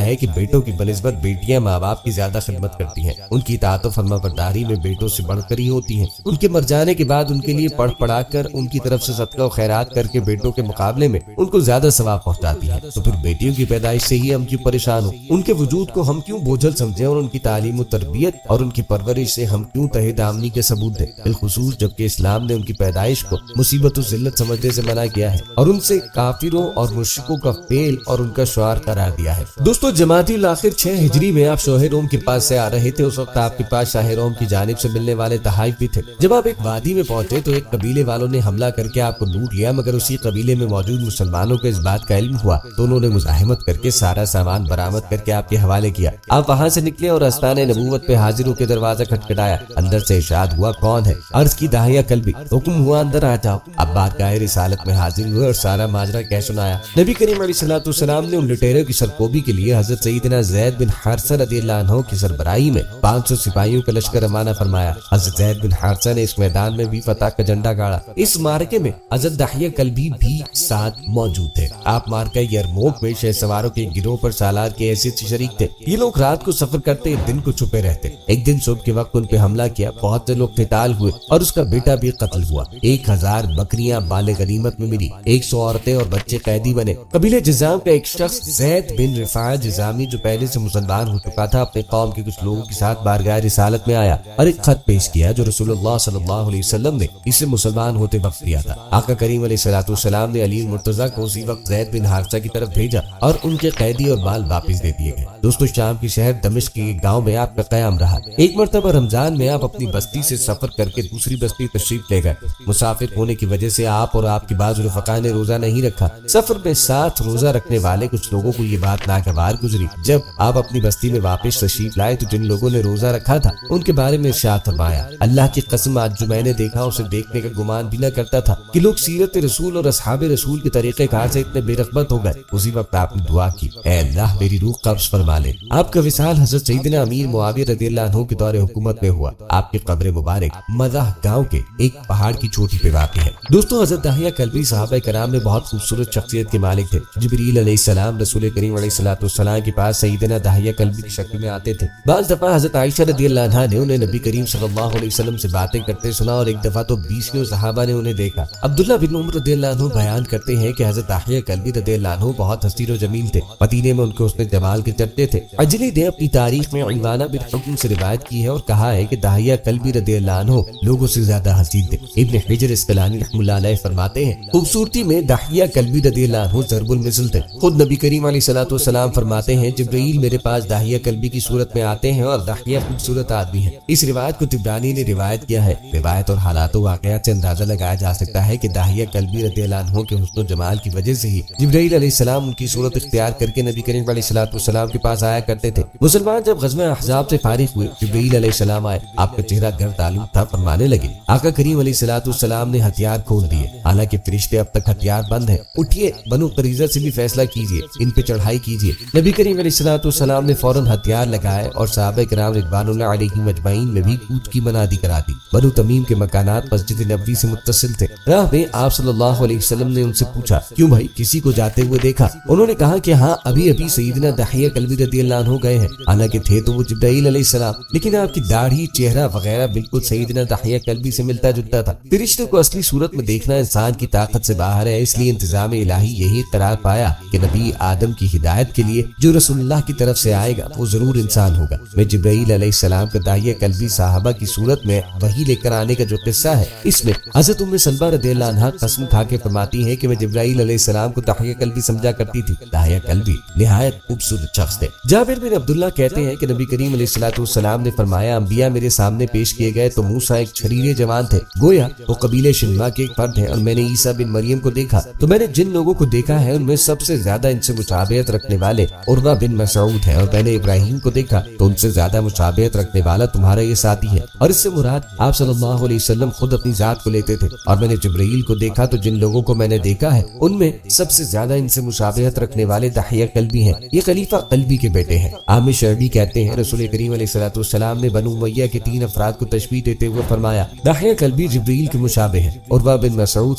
ہے کہ بیٹوں کی بنسبت بیٹیاں ماں باپ کی زیادہ خدمت کرتی ہیں، ان کی اطاعت و فرما برداری میں بیٹوں سے بڑھ کر ہی ہوتی ہیں۔ ان کے مر جانے کے بعد ان کے لیے پڑھ پڑھا کر ان کی طرف سے صدقہ و خیرات کر کے بیٹوں کے مقابلے میں ان کو زیادہ ثواب پہنچاتی ہے۔ تو پھر بیٹیوں کی پیدائش سے ہی ہم کیوں پریشان ہوں؟ ان کے وجود کو ہم کیوں بوجھل سمجھیں اور ان کی تعلیم و تربیت اور ان کی پرورش سے ہم کیوں تہے دامنی کے ثبوت دیں؟ بالخصوص جبکہ اسلام نے ان کی پیدائش کو مصیبت و ذلت سمجھنے سے منع کیا ہے اور ان سے کافروں اور مشرکوں کا فعل اور ان کا شعار قرار دیا ہے۔ دوستو، جمادی الاخر 6 ہجری میں آپ شاہ روم کے پاس سے آ رہے تھے۔ اس وقت آپ کے پاس شاہ روم کی جانب سے ملنے والے تحائف بھی تھے۔ جب آپ ایک وادی میں پہنچے تو ایک قبیلے والوں نے حملہ کر کے آپ کو لوٹ لیا، مگر اسی قبیلے میں موجود مسلمانوں کو اس بات کا علم ہوا تو انہوں نے مزاحمت کر کے سارا سامان برآمد کر کے آپ کے حوالے کیا۔ آپ وہاں سے نکلے اور آستان نبوت پہ حاضر ہو کے دروازہ کھٹکھٹایا۔ اندر سے ارشاد ہوا، کون ہے؟ عرض کی، داہیہ کلبی۔ حکم ہوا، اندر آ جاؤ۔ اب بارگاہ رسالت میں حاضر ہوئے اور سارا ماجرا کہہ سنایا۔ نبی کریم علیہ الصلوۃ والسلام نے ان لٹیروں کی سرکوبی کے لیے حضرت سیدنا زید بن حارثہ رضی اللہ عنہ کی سربراہی میں 500 سپاہیوں کا لشکر روانہ فرمایا۔ حضرت زید بن حارثہ نے اس میدان میں بھی فتح کا جھنڈا گاڑا۔ اس مارکے میں حضرت داہیہ کلبی بھی ساتھ موجود تھے۔ آپ مارکہ یرموک میں شہ سواروں کے گروہ پر سالار کے حیثیت سے شریک تھے۔ یہ لوگ رات کو سفر کرتے، دن کو چھپے رہتے۔ ایک دن صبح کے وقت ان پہ حملہ کیا، بہت سے لوگ قتال ہوئے اور اس کا بیٹا بھی قتل ہوا۔ 1000 بکریاں مال غنیمت میں ملی، 100 عورتیں اور بچے قیدی بنے۔ قبیلہ جذام کا ایک شخص زید بن رفاعہ جذامی جو پہلے سے مسلمان ہو چکا تھا، اپنے قوم کے کچھ لوگوں کے ساتھ بارگاہ رسالت میں آیا اور ایک خط پیش کیا جو رسول اللہ صلی اللہ علیہ وسلم نے اسے مسلمان ہوتے وقت دیا تھا۔ آقا کریم علیہ الصلوۃ والسلام نے علی مرتضیٰ کو اسی وقت زید بن حارثہ کی طرف بھیجا اور ان کے قیدی اور مال واپس دے دیے گئے۔ دوستو، شام کی شہر دمشق کے ایک گاؤں میں آپ کا قیام رہا۔ ایک مرتبہ رمضان میں آپ اپنی بستی سے سفر کر کے دوسری بستی تشریف لے گئے۔ مسافر ہونے کی وجہ سے آپ اور آپ کے بعض رفقا نے روزہ نہیں رکھا۔ سفر میں ساتھ روزہ رکھنے والے کچھ لوگوں کو یہ بات ناگوار گزری۔ جب آپ اپنی بستی میں واپس تشریف لائے تو جن لوگوں نے روزہ رکھا تھا ان کے بارے میں ارشاد فرمایا، اللہ کی قسم آج جو میں نے دیکھا اسے دیکھنے کا گمان بھی نہ کرتا تھا کہ لوگ سیرت رسول اور اصحاب رسول کے طریقہ کار سے اتنے بے رغبت ہو گئے۔ اسی وقت آپ نے دعا کی، اے اللہ میری روح قبض فرما لے۔ آپ کا وصال حضرت سیدنا امیر معاویہ رضی اللہ عنہ کے دور حکومت میں ہوا۔ آپ کی قبر مبارک مدح گاؤں کے ایک پہاڑ کی چوٹی پہ واقع ہے۔ دوستو، حضرت داہیہ کلبی صحابہ کرام میں بہت خوبصورت شخصیت کے مالک تھے۔ جبریل علیہ السلام رسول کریم علیہ الصلوۃ والسلام کے پاس سیدنا داہیہ کلبی کی شکل میں آتے تھے۔ بعض دفعہ حضرت عائشہ رضی اللہ عنہا نے انہیں نبی کریم صلی اللہ علیہ وسلم سے باتیں کرتے سنا اور ایک دفعہ تو 20 صحابہ نے انہیں دیکھا۔ عبداللہ بن عمر رضی اللہ عنہ بیان کرتے ہیں کہ حضرت داہیہ کلبی رضی اللہ عنہ بہت حسین و جمیل تھے۔ مدینے میں ان کے حسن جمال کے چرچے تھے۔ عجلی نے اپنی تاریخ میں عمرانہ بن حکم سے روایت کی ہے اور کہا ہے کہ داہیہ کلبی رضی اللہ عنہ لوگوں سے زیادہ حسین تھے۔ ابن حجر اسقلانی رحمہ اللہ علیہ فرماتے ہیں، خوبصورتی میں داہیہ کلبی رضی اللہ عنہ ضرب المثل تھے۔ خود نبی کریم علیہ الصلوۃ والسلام فرماتے ہیں، جبرائیل میرے پاس داہیہ کلبی کی صورت میں آتے ہیں اور داہیہ خوبصورت آدمی ہے۔ اس روایت کو طبرانی نے روایت کیا ہے۔ روایت اور حالات و واقعات سے اندازہ لگایا جا سکتا ہے کہ داہیہ کلبی رضی اللہ عنہ کے حسن و جمال کی وجہ سے ہی جبرائیل علیہ السلام ان کی صورت اختیار کر کے نبی کریم علیہ الصلوۃ والسلام کے پاس آیا کرتے تھے۔ مسلمان جب غزوہ احزاب سے فارغ ہوئے، جبرائیل علیہ السلام آئے، آپ کا چہرہ گرد آلود تھا، فرمانے لگے، آقا کریم علیہ الصلوۃ والسلام نے ہتھیار کھول دیے، حالانکہ فرشتے اب تک ہتھیار بند ہیں، اٹھیے بنو قریظہ سے بھی فیصلہ کیجیے، ان پہ چڑھائی کیجیے۔ نبی کریم علیہ الصلوۃ والسلام نے فوراً ہتھیار لگائے اور صحابہ کرام رضوان اللہ علیہم اجمعین میں بھی کوچ کی منادی کرا دی۔ بنو تمیم کے مکانات مسجد نبوی سے متصل تھے۔ راہ میں آپ صلی اللہ علیہ وسلم نے ان سے پوچھا، کیوں بھائی کسی کو جاتے ہوئے دیکھا؟ انہوں نے کہا کہ ہاں، ابھی سیدنا داہیہ کلبی رضی اللہ عنہ گئے ہیں، حالانکہ تھے تو وہ جبرائیل علیہ السلام، لیکن آپ کی داڑھی، چہرہ وغیرہ بالکل سیدنا داہیہ کلبی سے ملتا جلتا تھا۔ فرشتے کو اصلی صورت میں دیکھنا انسان کی طاقت سے باہر ہے، اس لیے انتظام الہی یہی قرار پایا کہ نبی آدم کی ہدایت کے لیے جو رسول اللہ کی طرف سے آئے گا وہ ضرور انسان ہوگا۔ میں جبرائیل علیہ السلام کا داہیہ کلبی صحابہ کی صورت میں وحی لے کر آنے کا جو قصہ ہے، اس میں حضرت ام سلمہ رضی اللہ عنہا قسم کھا کے فرماتی ہیں کہ میں جبرائیل علیہ السلام کو داہیہ کلبی سمجھا کرتی تھی۔ داہیہ کلبی نہایت خوبصورت شخص تھے۔ جابر بن عبداللہ کہتے ہیں کہ نبی کریم علیہ الصلوۃ والسلام نے فرمایا، انبیاء میرے سامنے پیش کیے گئے تو موسیٰ ایک چھریرے جوان تھے، گویا وہ قبیلے شنوا کے ایک فرد ہیں، اور میں نے عیسیٰ بن مریم کو دیکھا تو میں نے جن لوگوں کو دیکھا ہے ان میں سب سے زیادہ ان سے مشابہت رکھنے والے عروہ بن مسعود ہیں، اور میں نے ابراہیم کو دیکھا تو ان سے زیادہ مشابہت رکھنے والا تمہارا یہ ساتھی ہے۔ اور اس سے مراد آپ صلی اللہ علیہ وسلم خود اپنی ذات کو لیتے تھے۔ اور میں نے جبرائیل کو دیکھا تو جن لوگوں کو میں نے دیکھا ہے ان میں سب سے زیادہ ان سے مشابہت رکھنے والے داہیہ کلبی ہیں، یہ خلیفہ قلبی کے بیٹے ہیں۔ عامر شعبی کہتے ہیں رسول کریم علیہ الصلوۃ والسلام نے بنو امیہ کے 3 افراد کو تشبیہ دیتے ہوئے فرمایا، داہیہ کلبی جبرائیل کے مشابہ ہیں، عروہ بن مسعود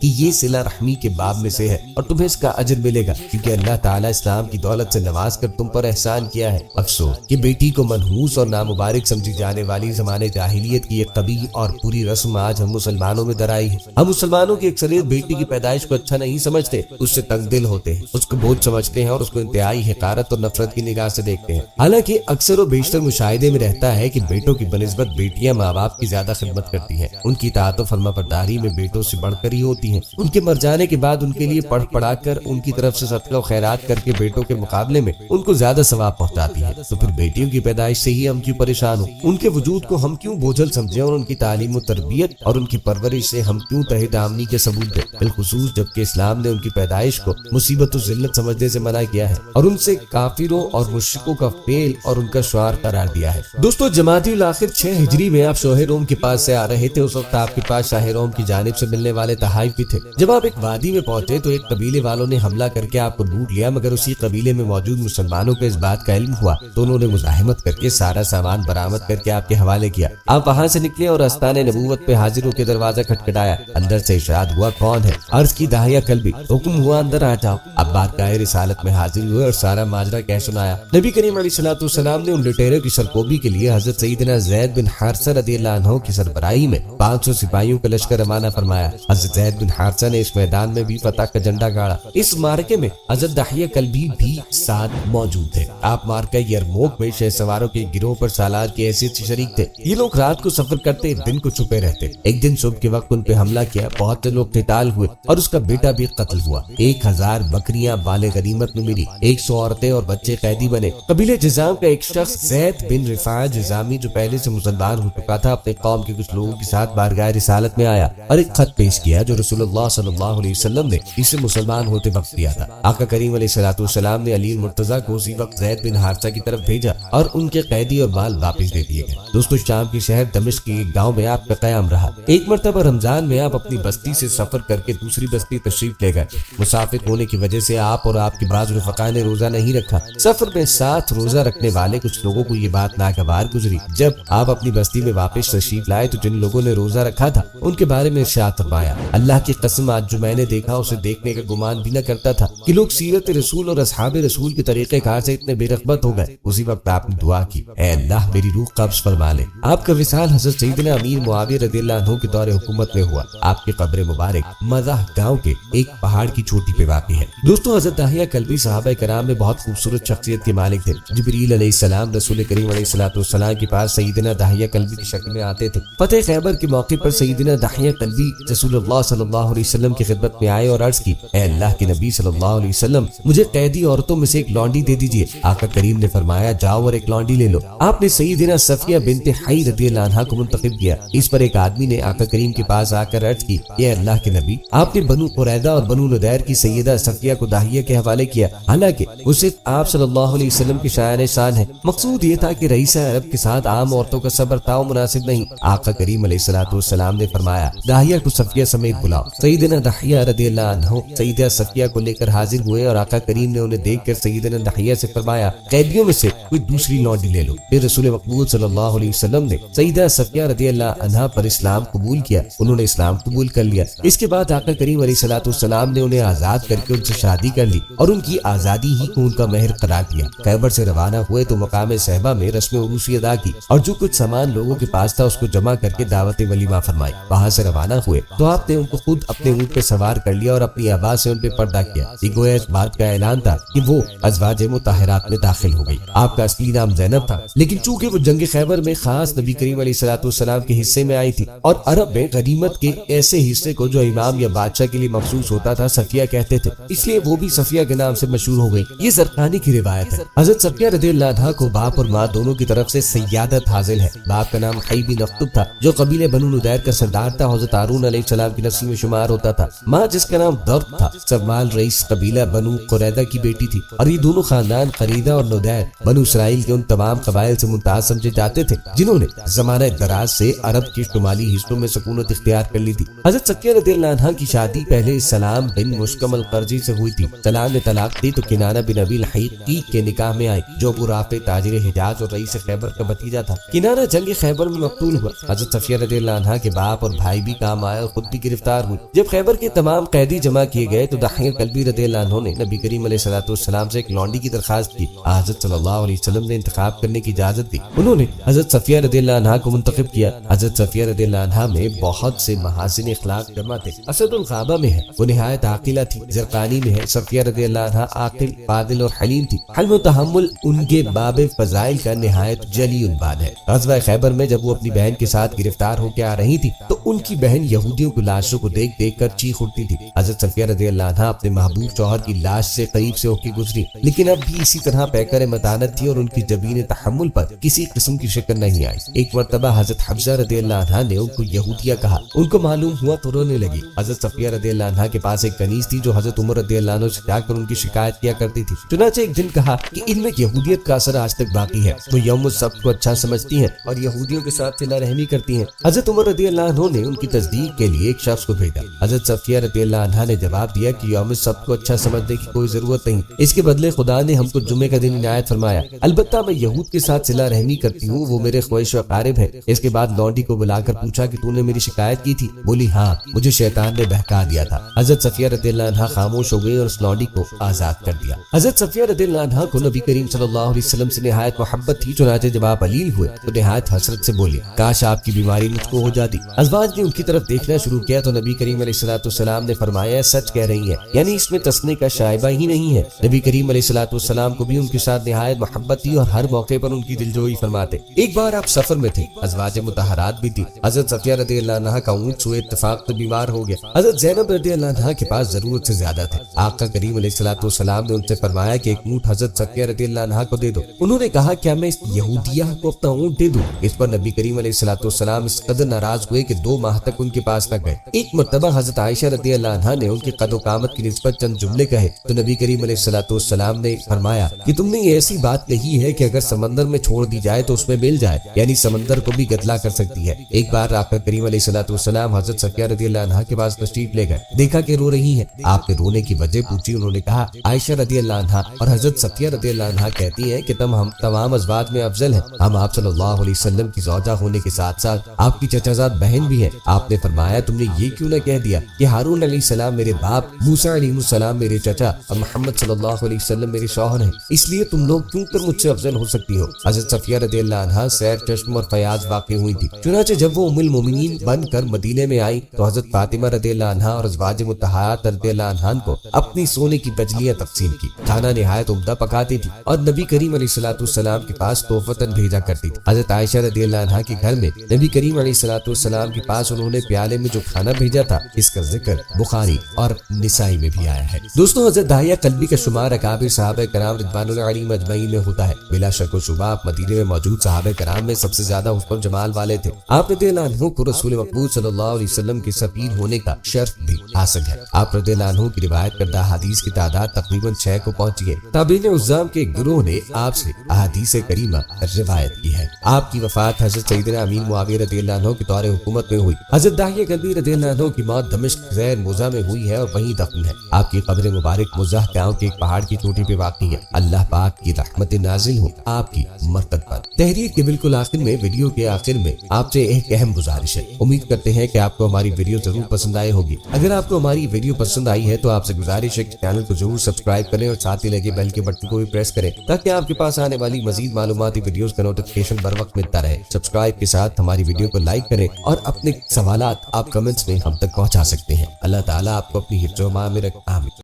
کہ یہ صلہ رحمی کے باب میں سے ہے اور تمہیں اس کا اجر ملے گا، کیونکہ اللہ تعالیٰ اسلام کی دولت سے نواز کر تم پر احسان کیا ہے۔ افسوس کہ بیٹی کو منحوس اور نامبارک سمجھی جانے والی زمانے جاہلیت کی ایک قبیح اور پوری رسم آج ہم مسلمانوں میں درائی ہے۔ ہم مسلمانوں کی اکثریت بیٹی کی پیدائش کو اچھا نہیں سمجھتے، اس سے تنگ دل ہوتے ہیں، اس کو بوجھ سمجھتے ہیں اور اس کو انتہائی حقارت اور نفرت کی نگاہ سے دیکھتے ہیں۔ حالانکہ اکثر و بیشتر مشاہدے میں رہتا ہے کہ بیٹوں کی بنسبت بیٹیاں ماں باپ کی زیادہ خدمت کرتی ہیں، ان کی اطاعت و فرما برداری میں بیٹوں سے بڑھ کر ہی ہوتی ہیں۔ ان کے مر جانے کے بعد ان کے لیے پڑھ پڑھا کر ان کی طرف سے صدقہ و خیرات کر کے بیٹوں کے مقابلے میں ان کو زیادہ ثواب پہنچاتی ہے۔ تو پھر بیٹیوں کی پیدائش سے ہی ہم کیوں پریشان ہوں؟ ان کے وجود کو ہم کیوں بوجھل سمجھیں اور ان کی تعلیم و تربیت اور ان کی پرورش سے ہم کیوں تہی دامنی کے ثبوت دیں؟ بالخصوص جبکہ اسلام نے ان کی پیدائش کو مصیبت و ذلت سمجھنے سے منع کیا ہے اور ان سے کافروں اور مشرکوں کا فعل اور ان کا شعار قرار دیا ہے۔ دوستو، جمادی الاخر 6 ہجری میں آپ شاہ روم کے پاس سے آ رہے تھے۔ اس وقت آپ کے پاس شاہ روم کی جانب سے ملنے والے تحائف بھی تھے۔ جب آپ ایک وادی میں پہنچے تو ایک قبیلے والوں نے حملہ کر کے آپ کو لوٹ لیا، مگر اسی قبیلے میں موجود مسلمانوں کو اس بات کا علم ہوا تو انہوں نے مزاحمت کر کے سارا سامان برآمد کر کے آپ کے حوالے کیا۔ آپ وہاں سے نکلے اور آستان نبوت پہ حاضر ہو کے دروازہ کھٹکھٹایا۔ اندر سے ارشاد ہوا، کون ہے؟ عرض کی، داہیہ کلبی۔ حکم ہوا، اندر آ جاؤ۔ اب بارگاہ رسالت میں حاضر ہوئے اور سارا ماجرا کہہ سنایا۔ نبی کریم علیہ الصلوۃ والسلام نے ان لٹیروں کی سرکوبی کے لیے حضرت سیدنا زید بن حارثہ رضی اللہ عنہ کی سربراہی میں 500 سپاہیوں کا لشکر روانہ فرمایا۔ حضرت زید بن حارثہ نے اس میدان میں بھی فتح کا جھنڈا گاڑا۔ اس مارکے میں حضرت داہیہ کلبی بھی ساتھ موجود تھے۔ آپ مارکہ یرموک میں شہ سواروں کے گروہ پر سالار کی حیثیت سے شریک تھے۔ یہ لوگ رات کو سفر کرتے، دن کو چھپے رہتے۔ ایک دن صبح کے وقت ان پہ حملہ کیا، بہت سے لوگ قتال ہوئے اور اس کا بیٹا بھی قتل ہوا۔ 1000 بکریاں مال غنیمت میں ملی، 100 عورتیں اور بچے قیدی بنے۔ قبیلے جزام کا ایک شخص زید بن رفاعہ جزامی جو پہلے سے مسلمان ہو چکا تھا، اپنے قوم کے کچھ لوگوں کے ساتھ بارگاہ رسالت میں آیا اور ایک خط پیش کیا جو رسول اللہ صلی اللہ علیہ وسلم نے اسے مسلمان ہوتے وقت دیا تھا۔ آقا کریم علیہ الصلوۃ والسلام نے علی مرتضیٰ کو اسی وقت زید بن حارثہ کی طرف بھیجا اور ان کے قیدی اور مال واپس دے دیے گئے۔ دوستو، شام کے شہر دمشق کے ایک گاؤں میں آپ کا قیام رہا۔ ایک مرتبہ رمضان میں آپ اپنی بستی سے سفر کر کے دوسری بستی تشریف لے گئے۔ مسافر ہونے کی وجہ سے آپ اور آپ کے بعض رفقا نے روزہ نہیں رکھا۔ سفر میں ساتھ روزہ رکھنے والے کچھ لوگوں کو یہ بات ناگوار گزری۔ جب آپ اپنی بستی میں واپس تشریف لائے تو جن لوگوں نے روزہ رکھا تھا ان کے بارے میں ارشاد فرمایا، اللہ کی قسم آج جو میں نے دیکھا اسے دیکھنے کا گمان بھی نہ کرتا تھا کہ لوگ سیرت رسول اور اصحاب رسول کے طریقہ کار سے اتنے بے رغبت ہو گئے۔ اسی وقت آپ نے دعا کی، اے اللہ میری روح قبض فرما لے۔ آپ کا وصال حضرت سیدنا امیر معاویہ رضی اللہ عنہ کے دور حکومت میں ہوا۔ آپ کی قبر مبارک مزاح گاؤں کے ایک پہاڑ کی چوٹی پہ واقع ہے۔ دوستو، حضرت داہیہ کلبی صحابہ کرام میں بہت خوبصورت شخصیت کے مالک تھے۔ جبریل علیہ السلام رسول کریم علیہ الصلوۃ والسلام کے پاس سیدنا داہیہ کلبی کی شکل میں آتے تھے۔ فتح خیبر کے موقع پر سیدنا داہیہ کلبی رسول اللہ صلی اللہ علیہ وسلم کی خدمت میں آئے اور عرض کی، اے اللہ کے نبی صلی اللہ علیہ وسلم، مجھے قیدی عورتوں میں سے ایک لونڈی دے دیجیے۔ آقا کریم نے فرمایا، جاؤ اور ایک لونڈی لے لو۔ آپ نے سیدنا صفیہ بنت حی رضی اللہ عنہا کو منتخب کیا۔ اس پر ایک آدمی نے آقا کریم کے پاس آ کر عرض کی، اے اللہ کے نبی، آپ نے بنو قریظہ اور بنو نضیر کی سیدہ صفیہ کو داہیہ کے حوالے کیا، حالانکہ وہ صرف آپ صلی اللہ علیہ وسلم کی شایان شان ہے۔ مقصود یہ تھا کہ رئیسہ عرب کے ساتھ عام عورتوں کا صبر تھا مناسب نہیں۔ آقا کریم علیہ الصلوۃ والسلام نے فرمایا، داہیہ کو صفیہ سمیت بلاؤ۔ سیدنا داہیہ رضی اللہ عنہ سیدہ صفیہ کو لے کر حاضر ہوئے اور آقا کریم نے انہیں دیکھ کر سیدنا داہیہ سے فرمایا، قیدیوں میں سے کوئی دوسری لونڈی لے لو۔ پھر رسول مقبول صلی اللہ علیہ وسلم نے سیدہ صفیہ رضی اللہ عنہا پر اسلام قبول کیا۔ انہوں نے اسلام قبول کر لیا۔ اس کے بعد آقا کریم علیہ الصلوۃ والسلام نے انہیں آزاد کر کے ان سے شادی کر لی اور ان کی آزادی ہی کو ان کا مہر قرار دیا۔ خیبر سے روانہ ہوئے تو مقام صحبہ میں رسم عروسی ادا کی اور جو کچھ سامان لوگوں کے پاس تھا اس کو جمع کر کے دعوت ولیمہ فرمائی۔ وہاں سے روانہ ہوئے تو آپ نے ان کو خود اپنے اونٹ پہ سوار کر لیا اور اپنی آواز سے ان پہ پردہ کیا۔ یہ گویا اس بات کا اعلان تھا کہ وہ ازواج مطہرات میں داخل ہو گئی۔ آپ کا اصلی نام زینب تھا، لیکن چونکہ وہ جنگ خیبر میں خاص نبی کریم علیہ الصلوۃ والسلام کے حصے میں آئی تھی اور عرب میں غنیمت کے ایسے حصے کو جو امام یا بادشاہ کے لیے مخصوص ہوتا تھا صفیہ کہتے تھے، اس لیے وہ بھی صفیہ کے نام سے مشہور ہو گئی۔ یہ زرقانی کی روایت ہے۔ حضرت صفیہ رضی اللہ عنہا کو باپ اور ماں دونوں کی طرف سے سیادت حاصل ہے۔ باپ کا نام حی بن اخطب تھا جو قبیلے بنو نضیر کا سردار تھا، حضرت ہارون علیہ السلام کی نسل میں شمار ہوتا تھا۔ ماں جس کا نام درد تھا سرمال رئیس قبیلہ بنو قریظہ کی بیٹی تھی اور یہ دونوں خاندان قریظہ اور نضیر بنو اسرائیل کے ان تمام قبائل سے ممتاز سمجھے جاتے تھے جنہوں نے زمانہ دراز سے عرب کے شمالی حصوں میں سکونت اختیار کر لی تھی۔ حضرت صفیہ رضی اللہ عنہا کی شادی پہلے سلام بن مشکم القرظی سے ہوئی تھی۔ سلام نے طلاق دی تو کنانہ بن ابی الحقیق کے نکاح میں آئی جو ابو رافع تاجر حجاز اور رئیس خیبر کا بھتیجا تھا۔ کنانہ جنگ خیبر میں مقتول ہوا۔ حضرت صفیہ رضی اللہ عنہا کے باپ اور بھائی بھی کام آئے اور خود خود بھی گرفتار ہوئی۔ جب خیبر کے تمام قیدی جمع کیے گئے تو دحیہ کلبی رضی اللہ عنہ نے نبی کریم علیہ الصلوۃ والسلام سے ایک لونڈی کی درخواست کی۔ حضرت صلی اللہ علیہ وسلم نے انتخاب کرنے کی اجازت دی۔ انہوں نے حضرت صفیہ رضی اللہ عنہا کو منتخب کیا۔ حضرت صفیہ رضی اللہ عنہا میں بہت سے محاسن اخلاق جمع تھے۔ اسد الغابہ میں ہے، وہ نہایت عاقلہ تھی۔ زرقانی میں ہے، صفیہ رضی اللہ عنہا عاقل، فاضل اور حلیم تھی۔ حلم و تحمل ان کے باب فضائل کا نہایت جلی عنوان ہے۔ غزوہ خیبر میں جب وہ اپنی بہن کے ساتھ گرفتار ہو کے آ رہی تھی تو ان کی بہن یہودیوں کی لاشوں کو دیکھ دیکھ کر چیخ اٹھتی تھی۔ حضرت صفیہ رضی اللہ عنہا اپنے محبوب شوہر کی لاش سے قریب سے ہو کے گزری، لیکن اب بھی اسی طرح پیکر متانت تھی اور ان کی جبین تحمل پر کسی قسم کی شکر نہیں آئی۔ ایک مرتبہ حضرت حفصہ رضی اللہ عنہا نے ان کو یہودیہ کہا، ان کو معلوم ہوا تو رونے لگی۔ حضرت صفیہ رضی اللہ عنہا کے پاس ایک کنیز تھی جو حضرت عمر رضی اللہ عنہ سے جا کر ان کی شکایت کیا کرتی تھی۔ چنانچہ ایک دن کہا کہ ان میں یہودیت کا اثر آج تک باقی ہے، وہ یوم السبت کو اچھا سمجھتی ہیں اور یہودیوں کے ساتھ صلہ رحمی کرتی ہیں۔ حضرت عمر رضی اللہ عنہ نے ان کی تصدیق کے لیے ایک شخص کو بھیجا۔ حضرت صفیہ رضی اللہ عنہا نے جواب دیا کہ یوم السبت کو اچھا سمجھنے کی کوئی ضرورت نہیں، اس کے بدلے خدا نے ہم کو جمعے کا دن عنایت فرمایا۔ البتہ میں یہود کے ساتھ صلہ رحمی کرتی ہوں، وہ میرے خویش و اقارب ہے۔ اس کے بعد لونڈی کو بلا کر پوچھا کہ تو نے میری شکایت کی تھی؟ بولی ہاں، مجھے شیطان نے بہکا دیا تھا۔ حضرت صفیہ رضی اللہ عنہا خاموش ہو گئی اور اس لونڈی کو آزاد کر دیا۔ حضرت صفیہ رضی اللہ عنہا کو نبی کریم صلی اللہ علیہ وسلم سے نہایت محبت تھی، چنانچہ جب آپ علیل ہوئے تو نہایت حسرت سے بولی، کاش آپ کی بیماری مجھ کو ہو جاتی۔ ازواج نے ان کی طرف دیکھنا شروع کیا تو نبی کریم علیہ الصلوۃ والسلام نے فرمایا، سچ کہہ رہی ہے، یعنی اس میں تسنے کا شائبہ ہی نہیں ہے۔ نبی کریم علیہ الصلوۃ والسلام کو بھی ان کے ساتھ نہایت محبت تھی اور ہر موقع پر ان کی دلجوئی فرماتے۔ ایک بار آپ سفر میں تھے، ازواج مطہرات بھی تھی۔ حضرت صفیہ رضی اللہ عنہا کا اونٹ سوئے اتفاق سے بیمار ہو گیا۔ حضرت زینب رضی اللہ عنہا کے پاس ضرورت سے زیادہ تھے۔ آقا کریم علیہ الصلوۃ والسلام نے ان سے فرمایا کہ ایک اونٹ حضرت صفیہ رضی اللہ عنہا کو دے دو۔ انہوں نے کہا، کیا میں اس یہودیہ کو اپنا اونٹ دے دوں؟ اس پر نبی کریم علیہ الصلوۃ والسلام اس قدر ناراض ہوئے کہ 2 ماہ تک ان کے پاس نہ گئے۔ ایک مرتبہ حضرت عائشہ رضی اللہ عنہا نے ان کے قد و قامت کی نسبت چند جملے کہے تو نبی کریم علیہ الصلوۃ والسلام نے فرمایا کہ تم نے یہ ایسی بات کہی ہے کہ اگر سمندر میں چھوڑ دی جائے تو اس میں مل جائے، یعنی سمندر کو بھی گدلا کر سکتی ہے۔ ایک بار آقا کریم علیہ الصلوۃ والسلام حضرت صفیہ رضی اللہ عنہا کے پاس تشریف لے گئے، دیکھا کہ رو رہی ہیں۔ آپ نے رونے کی وجہ پوچھی، انہوں نے کہا، عائشہ رضی اللہ عنہا اور حضرت صفیہ رضی اللہ عنہا کہتی ہیں کہ ہم تمام ازواج میں افضل ہیں، ہم آپ صلی اللہ علیہ وسلم کی زوجہ ہونے کے ساتھ ساتھ آپ کی چچا زاد بہن بھی ہیں۔ آپ نے فرمایا، تم نے یہ کیوں نہ کہہ دیا کہ ہارون علیہ السلام میرے باپ، موسیٰ علیہ السلام میرے چچا اور محمد صلی اللہ علیہ وسلم میرے شوہر ہیں، اس لیے تم لوگ کیوں کر مجھ سے افضل ہو سکتی ہو۔ حضرت صفیہ رضی اللہ عنہا سیر چشم اور فیاض واقع ہوئی تھی۔ چنانچہ جب وہ ام المومنین بن کر مدینے میں آئی تو حضرت فاطمہ رضی اللہ عنہا اور ازواج مطہرات رضی اللہ عنہا کو اپنی سونے کی بجلیاں تقسیم کی۔ کھانا نہایت عمدہ پکاتی تھی اور نبی کریم علیہ الصلوۃ والسلام کے پاس تحفتاً بھیجا کرتی تھی۔ حضرت عائشہ رضی اللہ عنہا کے گھر میں نبی کریم علیہ الصلوۃ والسلام کے پاس انہوں نے پیالے میں جو کھانا بھیجا تھا، اس کا ذکر بخاری اور نسائی میں بھی آیا ہے۔ دوستوں، حضرت داہیہ قلبی کا شمار اکابر صحابہ کرام رضوان اللہ علیہم اجمعین میں ہوتا ہے۔ بلا شک و شبہ آپ مدینے میں موجود صحابہ کرام میں سب سے زیادہ حسن و جمال والے تھے۔ آپ رضی اللہ عنہ کو رسول مقبول صلی اللہ علیہ وسلم کے سفیر ہونے کا شرف بھی حاصل ہے۔ آپ رضی اللہ عنہ کی روایت کردہ احادیث کی تعداد تقریباً 6 کو پہنچی ہے۔ تابعین عظام کے گروہ نے آپ سے احادیث کریمہ روایت کی ہے۔ آپ کی وفات حضرت سیدنا امین معاویہ رضی اللہ عنہ کے دور حکومت میں ہوئی۔ حضرت داہیہ قلبی رضی اللہ عنہ کی موت دمشق زیر موزہ میں ہوئی ہے اور وہیں دفن ہے۔ آپ کی قبر مبارک موزہ گاؤں کے ایک پہاڑ کی چوٹی پہ واقع ہے۔ اللہ پاک کی رحمت نازل ہو آپ کی مرتد پر۔ تحریر کے بالکل آخر میں، ویڈیو کے آخر میں آپ سے ایک اہم گزارش ہے۔ امید کرتے ہیں کہ آپ کو ہماری ویڈیو ضرور پسند آئے ہوگی۔ اگر آپ کو ہماری ویڈیو پسند آئی ہے تو آپ سے گزارش ہے کہ چینل کو ضرور سبسکرائب کریں اور ساتھ ہی لگے بیل کے بٹن کو بھی پریس کریں تاکہ آپ کے پاس آنے والی مزید معلوماتی ویڈیوز کا نوٹیفکیشن بر وقت ملتا رہے۔ سبسکرائب کے ساتھ ہماری ویڈیو کو لائک کریں اور اپنے سوالات آپ کمنٹس میں ہم تک پہنچا سکتے ہیں۔ اللہ تعالیٰ آپ کو اپنی حفظ و امان میں رکھے۔ آمین۔